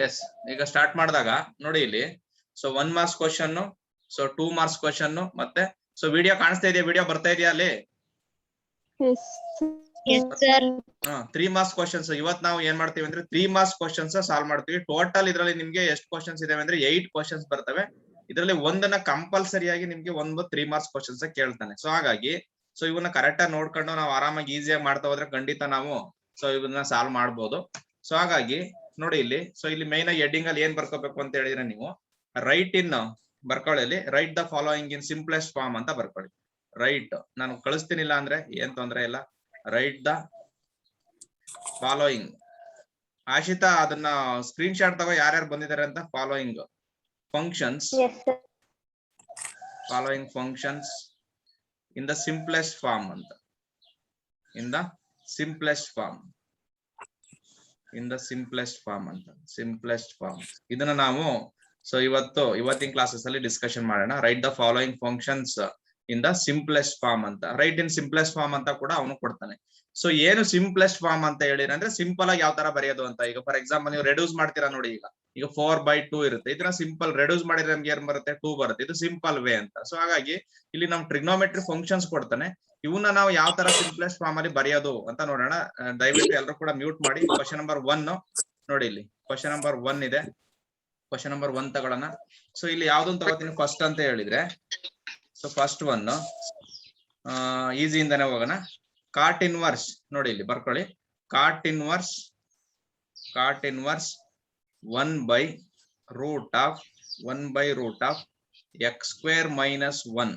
S ಈಗ start ಮಾಡಿದಾಗ ನೋಡಿ ಇಲ್ಲಿ so 1 marks question, so 2 marks question ಮತ್ತೆ ಸೊ ವಿಡಿಯೋ ಕಾಣಿಸ್ತಾ ಇದೆಯಾ, ವಿಡಿಯೋ ಬರ್ತಾ ಇದೆಯಾ ಅಲ್ಲಿ? 3 ಮಾರ್ಕ್ಸ್ ಕ್ವಶನ್ಸ್. ಇವತ್ತು ನಾವು ಏನ್ ಮಾಡ್ತೀವಿ ಅಂದ್ರೆ 3 ಮಾರ್ಕ್ಸ್ ಕ್ವಶನ್ಸ್ ಸಾಲ್ವ್ ಮಾಡ್ತೀವಿ. ಟೋಟಲ್ ಇದರಲ್ಲಿ ನಿಮ್ಗೆ ಎಷ್ಟು ಕ್ವಶನ್ಸ್ ಇದಾವೆ ಅಂದ್ರೆ 8 ಕ್ವಶನ್ಸ್ ಬರ್ತವೆ. ಇದರಲ್ಲಿ ಒಂದನ್ನ ಕಂಪಲ್ಸರಿಯಾಗಿ ನಿಮ್ಗೆ 3 ಮಾರ್ಕ್ಸ್ ಕ್ವಶನ್ಸ್ ಕೇಳ್ತಾನೆ. ಸೊ ಹಾಗಾಗಿ ಸೊ ಇವನ್ನ ಕರೆಕ್ಟ್ ಆಗಿ ನೋಡ್ಕೊಂಡು ನಾವು ಆರಾಮಾಗಿ ಈಸಿಯಾಗಿ ಮಾಡ್ತಾ ಹೋದ್ರೆ ಖಂಡಿತ ನಾವು ಸೊ ಇವನ್ನ ಸಾಲ್ವ್ ಮಾಡ್ಬೋದು. ಸೊ ಹಾಗಾಗಿ ನೋಡಿ ಇಲ್ಲಿ ಸೊ ಇಲ್ಲಿ ಮೈನ್ ಆಗಿ ಹೆಡ್ಡಿಂಗ್ ಅಲ್ಲಿ ಏನ್ ಬರ್ಕೋಬೇಕು ಅಂತ ಹೇಳಿದ್ರೆ ನೀವು ರೈಟ್ ಇನ್ ಬರ್ಕೊಳ್ಳಿ, write the following in simplest form ಅಂತ ಬರ್ಕೊಳ್ಳಿ. ರೈಟ್ ನಾನು ಕಳಿಸ್ತೀನಿಲ್ಲ ಅಂದ್ರೆ ಏನ್ ತೊಂದ್ರೆ ಇಲ್ಲ. Right the following. ಆಶಿತಾ ಅದನ್ನ ಸ್ಕ್ರೀನ್ ಶಾಟ್ ತಗೋ ಯಾರ್ಯಾರು ಬಂದಿದ್ದಾರೆ ಅಂತ. Following functions, following functions in the simplest form ಅಂತ. In the simplest form, in the simplest form ಅಂತ. ಸಿಂಪ್ಲೆಸ್ಟ್ ಫಾರ್ಮ್ ಇದನ್ನ ನಾವು ಸೊ ಇವತ್ತಿನ ಕ್ಲಾಸಸ್ ಅಲ್ಲಿ ಡಿಸ್ಕಷನ್ ಮಾಡೋಣ. Write the following functions in the simplest form ಅಂತ. ರೈಟ್ ಇನ್ ಸಿಂಪ್ಲೆಸ್ಟ್ ಫಾರ್ಮ್ ಅಂತ ಕೂಡ ಅವನು ಕೊಡ್ತಾನೆ. ಸೊ ಏನು ಸಿಂಪ್ಲೆಸ್ಟ್ ಫಾರ್ಮ್ ಅಂತ ಹೇಳಿದ್ರೆ ಅಂದ್ರೆ ಸಿಂಪಲ್ ಆಗಿ ಯಾವ ತರ ಬರೆಯೋದು ಅಂತ. ಈಗ ಫಾರ್ ಎಕ್ಸಾಂಪಲ್ ನೀವು ರೆಡ್ಯೂಸ್ ಮಾಡ್ತೀರಾ ನೋಡಿ, ಈಗ 4/2 ಇರುತ್ತೆ. ಇದನ್ನ ಸಿಂಪಲ್ ರೆಡ್ಯೂಸ್ ಮಾಡಿದ್ರೆ ನಮ್ಗೆ ಏನ್ ಬರುತ್ತೆ 2 ಬರುತ್ತೆ. ಇದು ಸಿಂಪಲ್ ವೇ ಅಂತ. ಸೊ ಹಾಗಾಗಿ ಇಲ್ಲಿ ನಮ್ ಟ್ರಿಗ್ನೋಮೆಟ್ರಿ ಫಂಕ್ಷನ್ಸ್ ಕೊಡ್ತಾನೆ. ಇವನ್ನ ನಾವು ಯಾವ ತರ ಸಿಂಪ್ಲೆಸ್ಟ್ ಫಾರ್ಮ್ ಅಲ್ಲಿ ಬರೆಯೋದು ಅಂತ ನೋಡೋಣ. ದಯವಿಟ್ಟು ಎಲ್ಲರೂ ಕೂಡ ಮ್ಯೂಟ್ ಮಾಡಿ. ಕ್ವಶನ್ ನಂಬರ್ 1 ನೋಡಿ, ಇಲ್ಲಿ ಕ್ವಶನ್ ನಂಬರ್ 1 ಇದೆ. ಕ್ವಶನ್ ನಂಬರ್ 1 ತಗೊಳ್ಳೋಣ. ಸೊ ಇಲ್ಲಿ ಯಾವ್ದೊಂದು ತಗೋತೀನಿ ಫಸ್ಟ್ ಅಂತ ಹೇಳಿದ್ರೆ, ಸೊ ಫಸ್ಟ್ ಒನ್ ಈಸಿ ಇಂದಾನೆ ಹೋಗೋಣ. ಕಾಟ್ ಇನ್ವರ್ಸ್ ನೋಡಿ ಇಲ್ಲಿ ಬರ್ಕೊಳ್ಳಿ. Cot inverse 1/√1 x² minus 1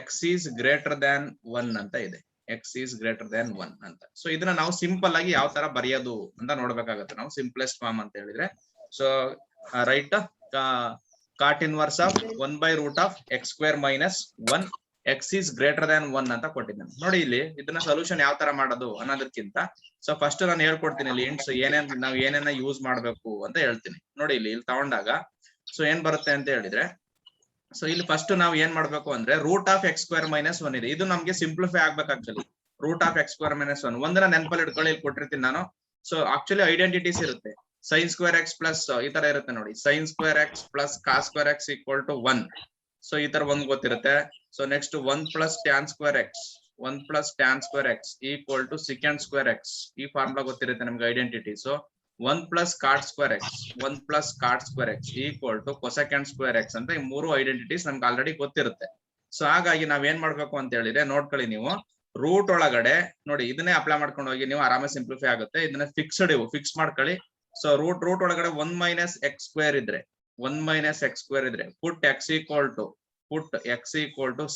x is greater than 1 ಅಂತ ಇದೆ. x is greater than 1 ಅಂತ. ಸೊ ಇದನ್ನ ನಾವು ಸಿಂಪಲ್ ಆಗಿ ಯಾವ ತರ ಬರೆಯೋದು ಅಂತ ನೋಡ್ಬೇಕಾಗತ್ತೆ ನಾವು ಸಿಂಪ್ಲೆಸ್ಟ್ ಫಾರ್ಮ್ ಅಂತ ಹೇಳಿದ್ರೆ. So write cot inverse of 1/√x² minus 1 x is greater than 1 ಅಂತ ಕೊಟ್ಟಿದ್ದಾನೆ. ನೋಡಿ ಇಲ್ಲಿ ಇದನ್ನ ಸೊಲ್ಯೂಷನ್ ಯಾವ ತರ ಮಾಡೋದು ಅನ್ನೋದಕ್ಕಿಂತ ಸೊ ಫಸ್ಟ್ ನಾನು ಹೇಳ್ಕೊಡ್ತೀನಿ ಇಲ್ಲಿ ಇಂಟ್ಸ್ ನಾವು ಏನೇನ ಯೂಸ್ ಮಾಡ್ಬೇಕು ಅಂತ ಹೇಳ್ತೀನಿ. ನೋಡಿ ಇಲ್ಲಿ ತಗೊಂಡಾಗ ಸೊ ಏನ್ ಬರುತ್ತೆ ಅಂತ ಹೇಳಿದ್ರೆ, ಸೊ ಇಲ್ಲಿ ಫಸ್ಟ್ ನಾವು ಏನ್ ಮಾಡ್ಬೇಕು ಅಂದ್ರೆ √(x²) - 1 ಇದೆ. ಇದು ನಮ್ಗೆ ಸಿಂಪ್ಲಿಫೈ ಆಗ್ಬೇಕು. ಆಕ್ಚುಲಿ √(x²) - 1 ಒಂದನ್ನ ನೆನಪಲ್ಲಿ ಇಟ್ಕೊಳ್ಳಿ, ಇಲ್ಲಿ ಕೊಟ್ಟಿರ್ತೀನಿ ನಾನು. ಸೊ ಆಕ್ಚುಲಿ ಐಡೆಂಟಿಟೀಸ್ ಇರುತ್ತೆ. sin²x ಪ್ಲಸ್ ಈ ತರ ಇರುತ್ತೆ ನೋಡಿ, sin²x ಪ್ಲಸ್ cos²x = 1. ಸೊ ಈ ತರ ಒಂದು ಗೊತ್ತಿರುತ್ತೆ. So next 1 + tan²x = sec²x. ಈ ಫಾರ್ಮುಲಾ ಗೊತ್ತಿರುತ್ತೆ ನಮ್ಗೆ ಐಡೆಂಟಿಟಿ. ಸೊ 1 + cot²x = cosec²x ಅಂತ ಈ ಮೂರು ಐಡೆಂಟಿಟೀಸ್ ನಮ್ಗೆ ಆಲ್ರೆಡಿ ಗೊತ್ತಿರುತ್ತೆ. ಸೊ ಹಾಗಾಗಿ ನಾವ್ ಏನ್ ಮಾಡ್ಬೇಕು ಅಂತ ಹೇಳಿದ್ರೆ ನೋಡ್ಕೊಳ್ಳಿ ನೀವು, ರೂಟ್ ಒಳಗಡೆ ನೋಡಿ ಇದನ್ನೇ ಅಪ್ಲೈ ಮಾಡ್ಕೊಂಡು ಹೋಗಿ ನೀವು ಆರಾಮ ಸಿಂಪ್ಲಿಫೈ ಆಗುತ್ತೆ. ಇದನ್ನ ಫಿಕ್ಸ್ ಮಾಡ್ಕೊಳ್ಳಿ. ಸೊ ರೂಟ್ ಒಳಗಡೆ 1 - x² ಇದ್ರೆ ಪುಟ್ x =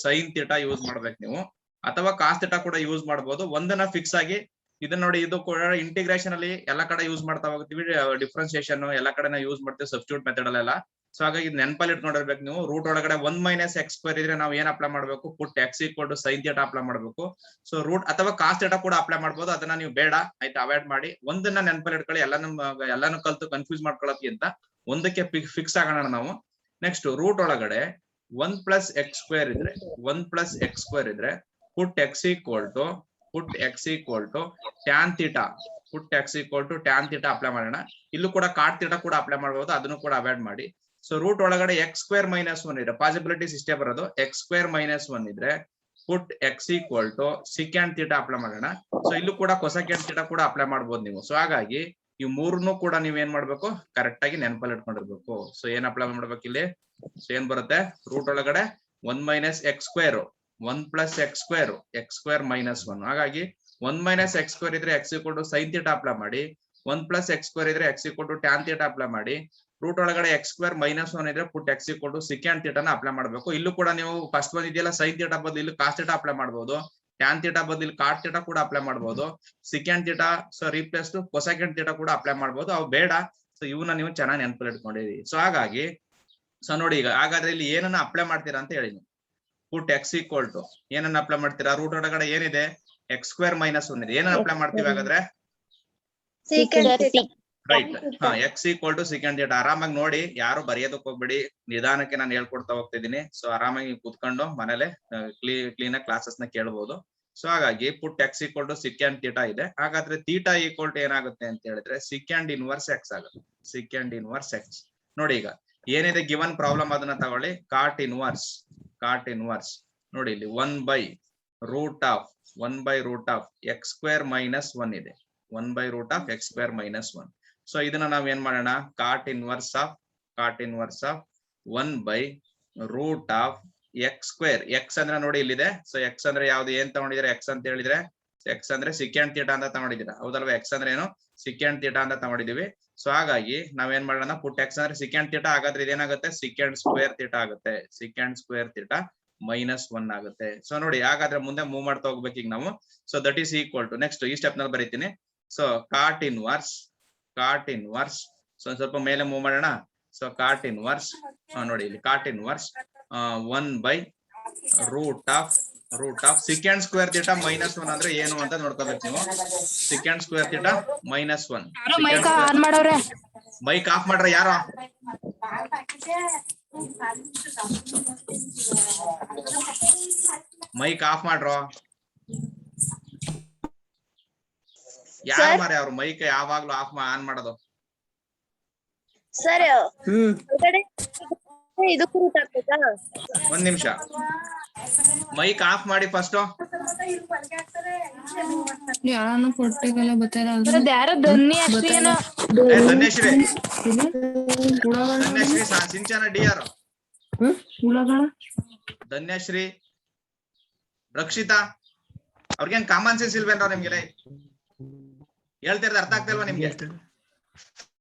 sin θ ಯೂಸ್ ಮಾಡ್ಬೇಕು ನೀವು, ಅಥವಾ cos θ ಕೂಡ ಯೂಸ್ ಮಾಡಬಹುದು. ಒಂದನ್ನ ಫಿಕ್ಸ್ ಆಗಿ ಇದನ್ನ ನೋಡಿ, ಇದು ಕೂಡ ಇಂಟಿಗ್ರೇಷನ್ ಅಲ್ಲಿ ಎಲ್ಲ ಕಡೆ ಯೂಸ್ ಮಾಡ್ತಾ ಹೋಗ್ತೀವಿ. ಡಿಫ್ರೆನ್ಸಿಯೇಷನ್ ಎಲ್ಲ ಕಡೆ ಯೂಸ್ ಮಾಡ್ತೀವಿ, ಸಬ್ಸ್ಟಿಟ್ಯೂಟ್ ಮೆಥಡ್ ಅಲ್ಲೆಲ್ಲ. ಸೊ ಹಾಗಾಗಿ ನೆನಪಲ್ಲಿ ಇಟ್ಕೊಂಡಿರ್ಬೇಕು ನೀವು. ರೂಟ್ ಒಳಗಡೆ 1 - x² ಇದ್ರೆ ನಾವು ಏನ್ ಅಪ್ಲೈ ಮಾಡ್ಬೇಕು, ಪುಟ್ x = sin θ ಅಪ್ಲೈ ಮಾಡ್ಬೇಕು. ಸೊ ರೂಟ್ ಅಥವಾ cos θ ಕೂಡ ಅಪ್ಲೈ ಮಾಡ್ಬೋದು. ಅದನ್ನ ನೀವು ಬೇಡ ಆಯ್ತು, ಅವಾಯ್ಡ್ ಮಾಡಿ. ಒಂದನ್ನ ನೆನಪಲ್ಲಿ ಇಟ್ಕೊಳ್ಳಿ. ಎಲ್ಲಾನು ಕಲ್ತು ಕನ್ಫ್ಯೂಸ್ ಮಾಡ್ಕೊಳ್ಳೋಕ್ಕಿಂತ ಒಂದಕ್ಕೆ ಫಿಕ್ಸ್ ಆಗೋಣ ನಾವು. ನೆಕ್ಸ್ಟ್ ರೂಟ್ ಒಳಗಡೆ 1 + x² ಇದ್ರೆ ಪುಟ್ x = tan θ ಅಪ್ಲೈ ಮಾಡೋಣ. ಇಲ್ಲೂ ಕೂಡ cot θ ಕೂಡ ಅಪ್ಲೈ ಮಾಡಬಹುದು, ಅದನ್ನು ಕೂಡ ಅವಾಯ್ಡ್ ಮಾಡಿ. ಸೊ ರೂಟ್ ಒಳಗಡೆ x² - 1 ಇದೆ. ಪಾಸಿಬಿಲಿಟೀಸ್ ಇಷ್ಟೇ ಬರೋದು. x² - 1 ಇದ್ರೆ ಪುಟ್ x = sec² θ ಅಪ್ಲೈ ಮಾಡೋಣ. ಸೊ ಇಲ್ಲೂ ಕೂಡ cosec² θ ಕೂಡ ಅಪ್ಲೈ ಮಾಡಬಹುದು ನೀವು. ಸೊ ಹಾಗಾಗಿ ಈ ಮೂರನ್ನು ಕೂಡ ನೀವ್ ಏನ್ ಮಾಡ್ಬೇಕು, ಕರೆಕ್ಟ್ ಆಗಿ ನೆನಪಲ್ಲಿ ಇಟ್ಕೊಂಡಿರ್ಬೇಕು. ಸೊ ಏನ್ ಅಪ್ಲೈ ಮಾಡ್ಬೇಕು ಇಲ್ಲಿ, ಸೊ ಏನ್ ಬರುತ್ತೆ, ರೂಟ್ ಒಳಗಡೆ 1 - x², 1 + x², x² - 1. ಹಾಗಾಗಿ 1 - x² ಇದ್ರೆ x = sin θ ಅಪ್ಲೈ ಮಾಡಿ. 1 + x² ಇದ್ರೆ x = tan θ ಅಪ್ಲೈ ಮಾಡಿ. ರೂಟ್ ಒಳಗಡೆ x² - 1 ಇದ್ರೆ ಪುಟ್ x = sec² θ ಅಪ್ಲೈ ಮಾಡ್ಬೇಕು. ಇಲ್ಲೂ ಕೂಡ ನೀವು ಫಸ್ಟ್ ಬಂದ್ ಇದೆಯಲ್ಲ sin θ ಬದಲು ಇಲ್ಲಿ cos θ ಅಪ್ಲೈ ಮಾಡಬಹುದು. tan θ ಬದಲು ಇಲ್ಲಿ cot θ ಕೂಡ ಅಪ್ಲೈ ಮಾಡಬಹುದು. sec² θ so replace to cosec² θ ಕೂಡ ಅಪ್ಲೈ ಮಾಡಬಹುದು. ಅವು ಬೇಡ. ಸೊ ಇವನ್ನ ನೀವು ಚೆನ್ನಾಗಿ ನೆನಪಲ್ಲಿ ಇಟ್ಕೊಂಡಿರಿ. ಸೊ ಹಾಗಾಗಿ ಸೊ ನೋಡಿ, ಈಗ ಹಾಗಾದ್ರೆ ಇಲ್ಲಿ ಏನನ್ನ ಅಪ್ಲೈ ಮಾಡ್ತೀರಾ ಅಂತ ಹೇಳಿ. ಪುಟ್ x = ಏನನ್ನ ಅಪ್ಲೈ ಮಾಡ್ತೀರಾ, ರೂಟ್ ಒಳಗಡೆ ಏನಿದೆ x² - 1 ಇದೆ. ಏನನ್ನ ಅಪ್ಲೈ ಮಾಡ್ತೀವಿ ಹಾಗಾದ್ರೆ, ರೈಟ್ x = sec² θ. ಆರಾಮಾಗಿ ನೋಡಿ, ಯಾರು ಬರೆಯೋದಕ್ಕೆ ಹೋಗ್ಬೇಡಿ, ನಿಧಾನಕ್ಕೆ ನಾನು ಹೇಳ್ಕೊಡ್ತಾ ಹೋಗ್ತಿದ್ದೀನಿ. ಸೊ ಆರಾಮಾಗಿ ಕೂತ್ಕೊಂಡು ಮನೇಲೆ ಕ್ಲೀನ್ ಆಗಿ ಕ್ಲಾಸಸ್ ನ ಕೇಳಬಹುದು. ಸೊ ಹಾಗಾಗಿ put X equal to secant theta ಇದೆ. ಹಾಗಾದ್ರೆ ಥೀಟಾ ಈಕ್ವಲ್ ಟು ಏನಾಗುತ್ತೆ ಅಂತ ಹೇಳಿದ್ರೆ ಸಿಕ್ಯಾಂಡ್ ಇನ್ವರ್ಸ್ ಎಕ್ಸ್ ಆಗುತ್ತೆ. Secant inverse X. ನೋಡಿ ಈಗ ಏನಿದೆ ಗಿವನ್ ಪ್ರಾಬ್ಲಮ್ ಅದನ್ನ ತಗೊಳ್ಳಿ. ಕಾಟ್ ಇನ್ವರ್ಸ್ ನೋಡಿ ಇಲ್ಲಿ 1/√of x square minus 1 ಇದೆ. 1/√of x square minus 1. So ಇದನ್ನ ನಾವ್ ಏನ್ ಮಾಡೋಣ, cot inverse of 1/√of x square. x ಅಂದ್ರೆ ನೋಡಿ ಇಲ್ಲಿದೆ. ಸೊ x ಅಂದ್ರೆ ಯಾವ್ದು, ಏನ್ ತಗೊಂಡಿದ್ರೆ x ಅಂತ ಹೇಳಿದ್ರೆ x ಅಂದ್ರೆ ಸಿಕ್ಯಾಂಡ್ ಥೀಟಾ ಅಂತ ತಗೊಂಡಿದ್ದೀರಾ, ಹೌದಲ್ವಾ? x ಅಂದ್ರೆ ಏನು, ಸಿಕ್ಯಾಂಡ್ ಥೀಟಾ ಅಂತ ತಗೊಂಡಿದೀವಿ. ಸೊ ಹಾಗಾಗಿ ನಾವೇನ್ ಮಾಡೋಣ, ಪುಟ್ x ಅಂದ್ರೆ ಸಿಕ್ಯಾಂಡ್ ಥೀಟಾ, ಹಾಗಾದ್ರೆ ಇದೇನಾಗುತ್ತೆ ಸಿಕ್ಯಾಂಡ್ ಸ್ಕ್ವೇರ್ ಥೀಟಾ ಆಗುತ್ತೆ. ಸಿಕ್ಯಾಂಡ್ ಸ್ಕ್ವೇರ್ ಥೀಟಾ -1 ಆಗುತ್ತೆ. ಸೊ ನೋಡಿ ಹಾಗಾದ್ರೆ ಮುಂದೆ ಮೂವ್ ಮಾಡ್ತಾ ಹೋಗ್ಬೇಕು ಈಗ ನಾವು. So that is equal to next ಈ ಸ್ಟೆಪ್ ನಲ್ಲಿ ಬರೀತೀನಿ. ಸೊ ಕಾಟ್ ಇನ್ವರ್ಸ್ ಸೊ ಸ್ವಲ್ಪ ಮೇಲೆ ಮೂವ್ ಮಾಡೋಣ. ಸೊ ಕಾಟ್ ಇನ್ವರ್ಸ್ ನೋಡಿ ಇಲ್ಲಿ cot inverse 1/√of secant square theta -1 ಅಂದ್ರೆ ಏನು ಅಂತ ನೋಡ್ಕೋಬೇಕು ನೀವು. Secant square theta -1. Mic off ಮಾಡ್ರೆ ಯಾರು? ಮೈಕ್ ಆಫ್ ಮಾಡ್ರೋ ಯಾರು ಮಾರೆ? ಅವ್ರ ಮೈಕ್ ಯಾವಾಗ್ಲೂ ಆನ್ ಮಾಡೋದು. ಸರ್ ಇದು ಒಂದ್ ನಿಮಿಷ ಮೈಕ್ ಆಫ್ ಮಾಡಿ ಫಸ್ಟ್. ಧನ್ಯಶ್ರೀ ಸಿಂಚನ ಡಿಆರ್ ಧನ್ಯಶ್ರೀ ರಕ್ಷಿತಾ ಅವ್ರಿಗೇನ್ ಕಾಮನ್ ಸೆನ್ಸ್ ಇಲ್ವೇನ್ರ ನಿಮ್ಗೆ? ಹೇಳ್ತಿರೋದು ಅರ್ಥ ಆಗ್ತಾ ಇಲ್ವಾ ನಿಮ್ಗೆ?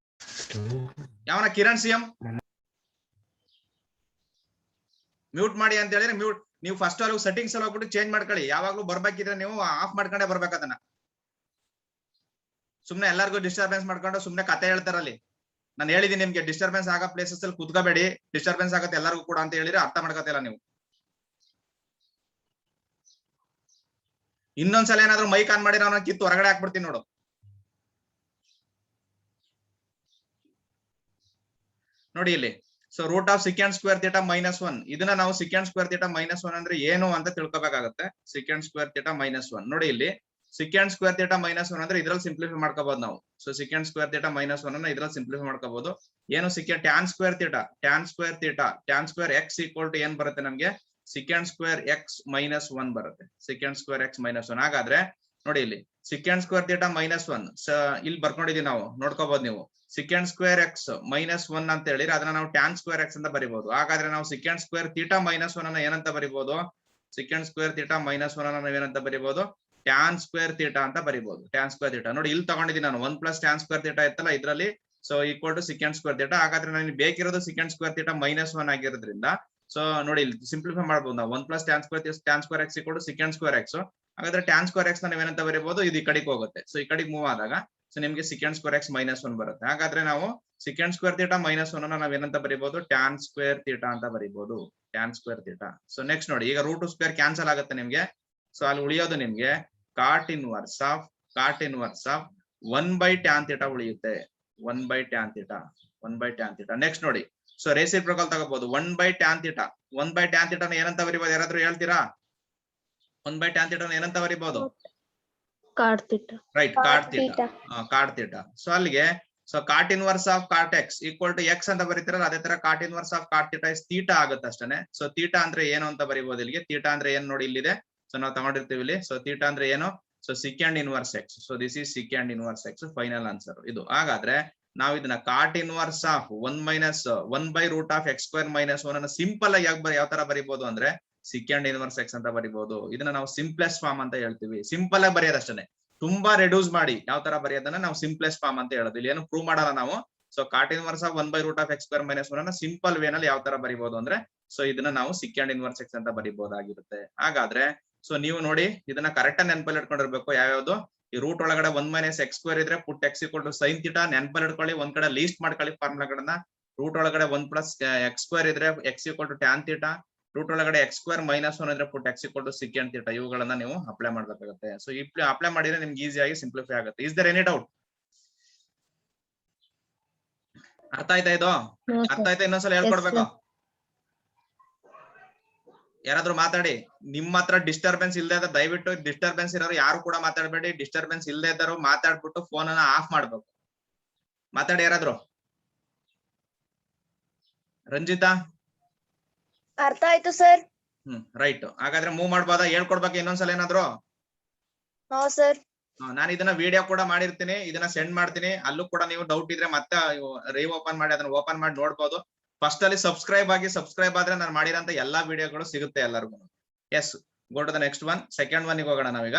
ಯಾವನ ಕಿರಣ್ ಸಿಎಂ ಮ್ಯೂಟ್ ಮಾಡಿ ಅಂತ ಹೇಳಿದ್ರೆ ಮ್ಯೂಟ್. ನೀವು ಫಸ್ಟ್ ಅಲ್ಲಿ ಸೆಟ್ಟಿಂಗ್ಸ್ ಅಲ್ಲಿ ಹೋಗ್ಬಿಟ್ಟು ಚೇಂಜ್ ಮಾಡ್ಕೊಳ್ಳಿ. ಯಾವಾಗ್ಲೂ ಬರ್ಬೇಕಿದ್ರೆ ನೀವು ಆಫ್ ಮಾಡ್ಕೊಂಡೇ ಬರ್ಬೇಕು ಅದನ್ನ. ಸುಮ್ನೆ ಎಲ್ಲರಿಗೂ ಡಿಸ್ಟರ್ಬೆನ್ಸ್ ಮಾಡ್ಕೊಂಡು ಸುಮ್ನೆ ಕತೆ ಹೇಳ್ತಾರಲ್ಲಿ. ನಾನು ಹೇಳಿದೀನಿ ನಿಮ್ಗೆ ಡಿಸ್ಟರ್ಬೆನ್ಸ್ ಆಗೋ ಪ್ಲೇಸಸ್ ಅಲ್ಲಿ ಕುತ್ಕೋಬೇಡಿ, ಡಿಸ್ಟರ್ಬೆನ್ಸ್ ಆಗತ್ತೆ ಎಲ್ಲರಿಗೂ ಕೂಡ ಅಂತ ಹೇಳಿದ್ರೆ ಅರ್ಥ ಮಾಡ್ಕೊತಿಲ್ಲ ನೀವು. ಇನ್ನೊಂದ್ಸಲ ಏನಾದ್ರು ಮೈಕ್ ಆನ್ ಮಾಡಿ ನಾನು ಕಿತ್ತು ಹೊರಗಡೆ ಹಾಕ್ಬಿಡ್ತೀನಿ ನೋಡು. ನೋಡಿ ಇಲ್ಲಿ. So √of secant square theta -1 ಇದನ್ನ ನಾವು ಸಿಕ್ಯಾಂಡ್ ಸ್ಕ್ವೇರ್ ಥೀಟಾ -1 ಅಂದ್ರೆ ಏನು ಅಂತ ತಿಳ್ಕೊಬೇಕಾಗತ್ತೆ. ಸಿಕ್ಯಾಂಡ್ ಸ್ಕ್ವೇರ್ ಥೀಟಾ -1 ನೋಡಿ ಇಲ್ಲಿ. ಸಿಕ್ಯಾಂಡ್ ಸ್ಕ್ವೇರ್ ಥೀಟಾ -1 ಅಂದ್ರೆ ಇದ್ರಲ್ಲಿ ಸಿಂಪ್ಲಿಫೈ ಮಾಡ್ಕೋಬಹುದು ನಾವು. ಸೊ ಸಿಕ್ಯಾಂಡ್ ಸ್ಕ್ವೇರ್ ಥೀಟಾ -1 ಅನ್ನ ಇದ್ರಲ್ಲಿ ಸಿಂಪ್ಲಿಫೈ ಮಾಡ್ಕೋಬಹುದು. ಏನು secant tan square x equal to ಏನ್ ಬರುತ್ತೆ ನಮ್ಗೆ, ಸಿಕ್ಯಾಂಡ್ ಸ್ಕ್ವೇರ್ x -1 ಬರುತ್ತೆ. Secant square x -1. ಹಾಗಾದ್ರೆ ನೋಡಿ ಇಲ್ಲಿ ಸಿಕ್ಯಾಂಡ್ ಸ್ಕ್ವೇರ್ ಥೀಟಾ -1 ಇಲ್ಲಿ ಬರ್ಕೊಂಡಿದೀವಿ ನಾವು, ನೋಡ್ಕೋಬಹುದು ನೀವು. ಸಿಕ್ಯಾಂಡ್ ಸ್ಕ್ವೇರ್ x -1 ಅಂತ ಹೇಳಿದ್ರೆ ಅದನ್ನ ನಾವು ಟ್ಯಾನ್ ಸ್ಕ್ವೇರ್ x ಅಂತ ಬರಿಬಹುದು. ಹಾಗಾದ್ರೆ ನಾವು ಸಿಕ್ಯಾಂಡ್ ಸ್ಕ್ವೇರ್ ಥೀಟಾ -1 ಅನ್ನ ಏನಂತ ಬರಿಬಹುದು, ಸಿಕ್ಯಾಂಡ್ ಸ್ಕ್ವೇರ್ ಥೀಟಾ -1 ಅನ್ನ ನಾವೇನಂತ ಬರಿಬಹುದು, ಟ್ಯಾನ್ ಸ್ಕ್ವೇರ್ ಥೀಟಾ ಅಂತ ಬರಿಬಹುದು. ಟ್ಯಾನ್ ಸ್ಕ್ವೇರ್ ಥೀಟಾ ನೋಡಿ ಇಲ್ಲಿ ತಗೊಂಡಿದ್ದೀನಿ ನಾನು 1 + ಟ್ಯಾನ್ ಸ್ಕ್ವೇರ್ ಥೀಟಾ ಇತ್ತಲ್ಲ ಇದ್ರಲ್ಲಿ. So equal to secant square theta. ಹಾಗಾದ್ರೆ ನನಗೆ ಬೇಕಿರೋದು ಸಿಕ್ಯಾಂಡ್ ಸ್ಕ್ವೇರ್ ಥೀಟಾ -1 ಆಗಿರೋದ್ರಿಂದ ಸೊ ನೋಡಿ ಇಲ್ಲಿ ಸಿಂಪ್ಲಿಫೈ ಮಾಡಬಹುದು ನಾವು. 1 + tan square x equal to secant square x. ಹಾಗಾದ್ರೆ ಟ್ಯಾನ್ ಸ್ಕ್ವೇರ್ x ನಾವೇನಂತ ಬರಿಬಹುದು, ಇದು ಈ ಕಡೆಗೆ ಹೋಗುತ್ತೆ. ಸೊ ಈ ಕಡೆಗೆ ಮೂವ್ ಆದಾಗ ಸೊ ನಿಮ್ಗೆ ಸಿಕ್ಯಾಂಡ್ ಸ್ಕ್ವೇರ್ x -1 ಬರುತ್ತೆ. ಹಾಗಾದ್ರೆ ನಾವು ಸಿಕ್ಯಾಂಡ್ ಸ್ಕ್ವೇರ್ ಥೀಟಾ -1 ಅನ್ನ ನಾವೇನಂತ ಬರಿಬಹುದು, ಟ್ಯಾನ್ ಸ್ಕ್ವೇರ್ ಥೀಟಾ ಅಂತ ಬರಿಬಹುದು. Tan square theta. So next ನೋಡಿ ಈಗ √2² ಕ್ಯಾನ್ಸಲ್ ಆಗುತ್ತೆ ನಿಮ್ಗೆ. ಸೊ ಅಲ್ಲಿ ಉಳಿಯೋದು ನಿಮ್ಗೆ ಕಾಟ್ ಇನ್ವರ್ಸ್ ಆಫ್ 1/tan ಥೀಟಾ ಉಳಿಯುತ್ತೆ. 1/tan theta. ನೆಕ್ಸ್ಟ್ ನೋಡಿ ಸೊ ರೆಸಿಪ್ರೋಕಲ್ ತಗೋಬಹುದು. 1/tan theta. 1/tan ಥೀಟಾನ ಏನಂತ ಬರಿಬಹುದು, ಯಾರಾದ್ರೂ ಹೇಳ್ತೀರಾ? 1/tan ಥೀಟಾನ ಏನಂತ ಬರಿಬಹುದು? Cot theta. Right, cot theta. So ಅಲ್ಲಿಗೆ so cot inverse of cot x equal to x ಅಂತ ಬರೀತಿರಲ್ಲ, ಅದೇ ತರ cot inverse of cot theta is theta ಆಗುತ್ತೆ ಅಷ್ಟೇ. ಸೊ ಥೀಟಾ ಅಂದ್ರೆ ಏನು ಅಂತ ಬರಿಬಹುದು ಇಲ್ಲಿಗೆ. ಥೀಟಾ ಅಂದ್ರೆ ಏನ್ ನೋಡಿ ಇಲ್ಲಿದೆ. ಸೊ ನಾವು ತಗೊಂಡಿರ್ತೀವಿ ಇಲ್ಲಿ. ಸೊ ಥೀಟಾ ಅಂದ್ರೆ ಏನು, so secant inverse x. So this is secant inverse x. Final answer ಇದು. ಹಾಗಾದ್ರೆ ನಾವು ಇದನ್ನ cot inverse of 1/√of x square -1 ಅನ್ನ ಸಿಂಪಲ್ ಆಗಿ ಯಾವ ತರ ಬರಿಬಹುದು ಅಂದ್ರೆ ಸಿಕ್ಯಾಂಡ್ ಇನ್ವರ್ಸ್ x ಅಂತ ಬರಿಬಹುದು. ಇದನ್ನ ನಾವು ಸಿಂಪ್ಲೆಸ್ಟ್ ಫಾರ್ಮ್ ಅಂತ ಹೇಳ್ತೀವಿ. ಸಿಂಪಲ್ ಆಗಿ ಬರೆಯೋದಷ್ಟೇ, ತುಂಬಾ ರೆಡ್ಯೂಸ್ ಮಾಡಿ ಯಾವ ತರ ಬರೆಯೋದನ್ನ ನಾವು ಸಿಂಪ್ಲೆಸ್ಟ್ ಫಾರ್ಮ್ ಅಂತ ಹೇಳೋದು. ಇಲ್ಲಿ ಏನು ಪ್ರೂವ್ ಮಾಡಲ್ಲ ನಾವು. So cot inverse of 1/√of x square -1 ಅನ್ನ ಸಿಂಪಲ್ ವೇನಲ್ಲಿ ಯಾವ ತರ ಬರಿಬಹುದು ಅಂದ್ರೆ ಸೊ ಇದನ್ನ ನಾವು ಸಿಕ್ಯಾಂಡ್ ಇನ್ವರ್ಸ್ x ಅಂತ ಬರಿಬಹುದಾಗಿರುತ್ತೆ. ಹಾಗಾದ್ರೆ ಸೊ ನೀವು ನೋಡಿ ಇದನ್ನ ಕರೆಕ್ಟ್ ಆಗಿ ನೆನಪಲ್ಲಿ ಇಟ್ಕೊಂಡಿರ್ಬೇಕು. ಯಾವ್ಯಾವ್ದು ಈ ರೂಟ್ ಒಳಗಡೆ 1 - x² ಇದ್ರೆ put x equal to sin theta ನೆನಪಲ್ಲಿ ಇಟ್ಕೊಳ್ಳಿ. ಒಂದ್ ಕಡೆ ಲೀಸ್ಟ್ ಮಾಡ್ಕೊಳ್ಳಿ ಫಾರ್ಮುಲಾಗಳನ್ನ. ರೂಟ್ ಒಳಗಡೆ 1 + x² ಇದ್ರೆ x equal to tan theta. Root ಒಳಗಡೆ x² -1 ಇದ್ರೆ put x equal to secant theta. ಇವುಗಳನ್ನ ನೀವು ಅಪ್ಲೈ ಮಾಡ್ಬೇಕಾಗುತ್ತೆ. ಸೊ ಅಪ್ಲೈ ಮಾಡಿದ್ರೆ ನಿಮ್ಗೆ ಈಸಿಯಾಗಿ ಸಿಂಪ್ಲಿಫೈ ಆಗುತ್ತೆ. Is there any doubt? ಅರ್ಥ ಆಯ್ತಾ ಇದು? ಅರ್ಥ ಆಯ್ತಾ? ಇನ್ನೊಂದ್ಸಲ ಹೇಳ್ಕೊಡ್ಬೇಕು. ಯಾರಾದ್ರೂ ಮಾತಾಡಿ. ನಿಮ್ಮ ಹತ್ರ ಡಿಸ್ಟರ್ಬೆನ್ಸ್ ಇಲ್ಲದೆ ಇದ್ರೆ ದಯವಿಟ್ಟು ಡಿಸ್ಟರ್ಬೆನ್ಸ್ ಇರೋರು ಯಾರು ಕೂಡ ಮಾತಾಡಬೇಡಿ. ಡಿಸ್ಟರ್ಬೆನ್ಸ್ ಇಲ್ಲದೆ ಇದ್ದರು ಮಾತಾಡ್ಬಿಟ್ಟು ಫೋನ್ ಅನ್ನ ಆಫ್ ಮಾಡ್ಬೇಕು. ಮಾತಾಡಿ ಯಾರಾದ್ರೂ. ರಂಜಿತಾ? ಅರ್ಥ ಆಯ್ತು ಸರ್. ರೈಟ್. ಹಾಗಾದ್ರೆ ಮೂವ್ ಮಾಡ್ಬೋದಾ? ಹೇಳ್ಕೊಡ್ಬೇಕು ಇನ್ನೊಂದ್ಸಲ ಏನಾದ್ರು? ಹಾ ಸರ್. ನಾನು ಇದನ್ನ ವಿಡಿಯೋ ಕೂಡ ಮಾಡಿರ್ತೀನಿ, ಇದನ್ನ ಸೆಂಡ್ ಮಾಡ್ತೀನಿ. ಅಲ್ಲೂ ಕೂಡ ನೀವು ಡೌಟ್ ಇದ್ರೆ ಮತ್ತೆ ಓಪನ್ ಮಾಡಿ ಅದನ್ನ ಓಪನ್ ಮಾಡಿ ನೋಡ್ಬೋದು. ಫಸ್ಟ್ ಅಲ್ಲಿ ಸಬ್ಸ್ಕ್ರೈಬ್ ಆದ್ರೆ ನಾನು ಮಾಡಿರೋಂತ ಎಲ್ಲಾ ವಿಡಿಯೋಗಳು ಸಿಗುತ್ತೆ ಎಲ್ಲರಿಗೂ. Yes, go to the next one. Second one ಹೋಗೋಣ ನಾವೀಗ.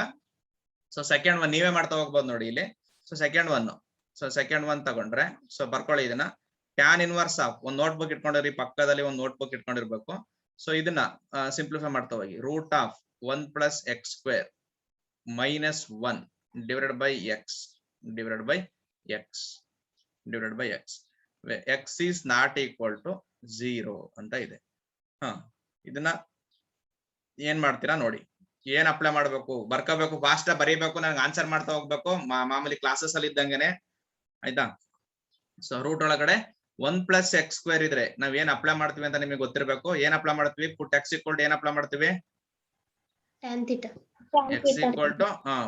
ಸೊ ಸೆಕೆಂಡ್ ಒನ್ ನೀವೇ ಮಾಡ್ತಾ ಹೋಗ್ಬೋದು ನೋಡಿ ಇಲ್ಲಿ. ಸೊ ಸೆಕೆಂಡ್ ಒನ್ ತಗೊಂಡ್ರೆ, ಸೊ ಬರ್ಕೊಳ್ಳಿ ಇದನ್ನ. ಟ್ಯಾನ್ ಇನ್ವರ್ಸ್ ಆಫ್, ಒಂದ್ ನೋಟ್ಬುಕ್ ಇಟ್ಕೊಂಡಿರಿ, ಪಕ್ಕದಲ್ಲಿ ಒಂದ್ ನೋಟ್ಬುಕ್ ಇಟ್ಕೊಂಡಿರ್ಬೇಕು. ಸೊ ಇದನ್ನ ಸಿಂಪ್ಲಿಫೈ ಮಾಡ್ತಾ ಹೋಗಿ. Root of 1 + x² - 1 divided by x is not equal to 0 ಅಂತ ಇದೆ. ಇದನ್ನ ಏನ್ ಮಾಡ್ತೀರಾ ನೋಡಿ. ಏನ್ ಅಪ್ಲೈ ಮಾಡ್ಬೇಕು, ಬರ್ಕೋಬೇಕು, ಫಾಸ್ಟ್ ಬರೀಬೇಕು, ನನಗೆ ಆನ್ಸರ್ ಮಾಡ್ತಾ ಹೋಗ್ಬೇಕು, ಮಾಮೂಲಿ ಕ್ಲಾಸಸ್ ಅಲ್ಲಿ ಇದ್ದಂಗೆನೆ, ಆಯ್ತಾ? ಸೊ ರೂಟ್ ಒಳಗಡೆ 1 + x² ಇದ್ರೆ ನಾವ್ ಏನ್ ಅಪ್ಲೈ ಮಾಡ್ತೀವಿ ಅಂತ ನಿಮಗೆ ಗೊತ್ತಿರ್ಬೇಕು. ಏನ್ ಅಪ್ಲೈ ಮಾಡ್ತೀವಿ? ಪುಟ್ x = ಏನ್ ಅಪ್ಲೈ ಮಾಡ್ತೀವಿ? tan theta. x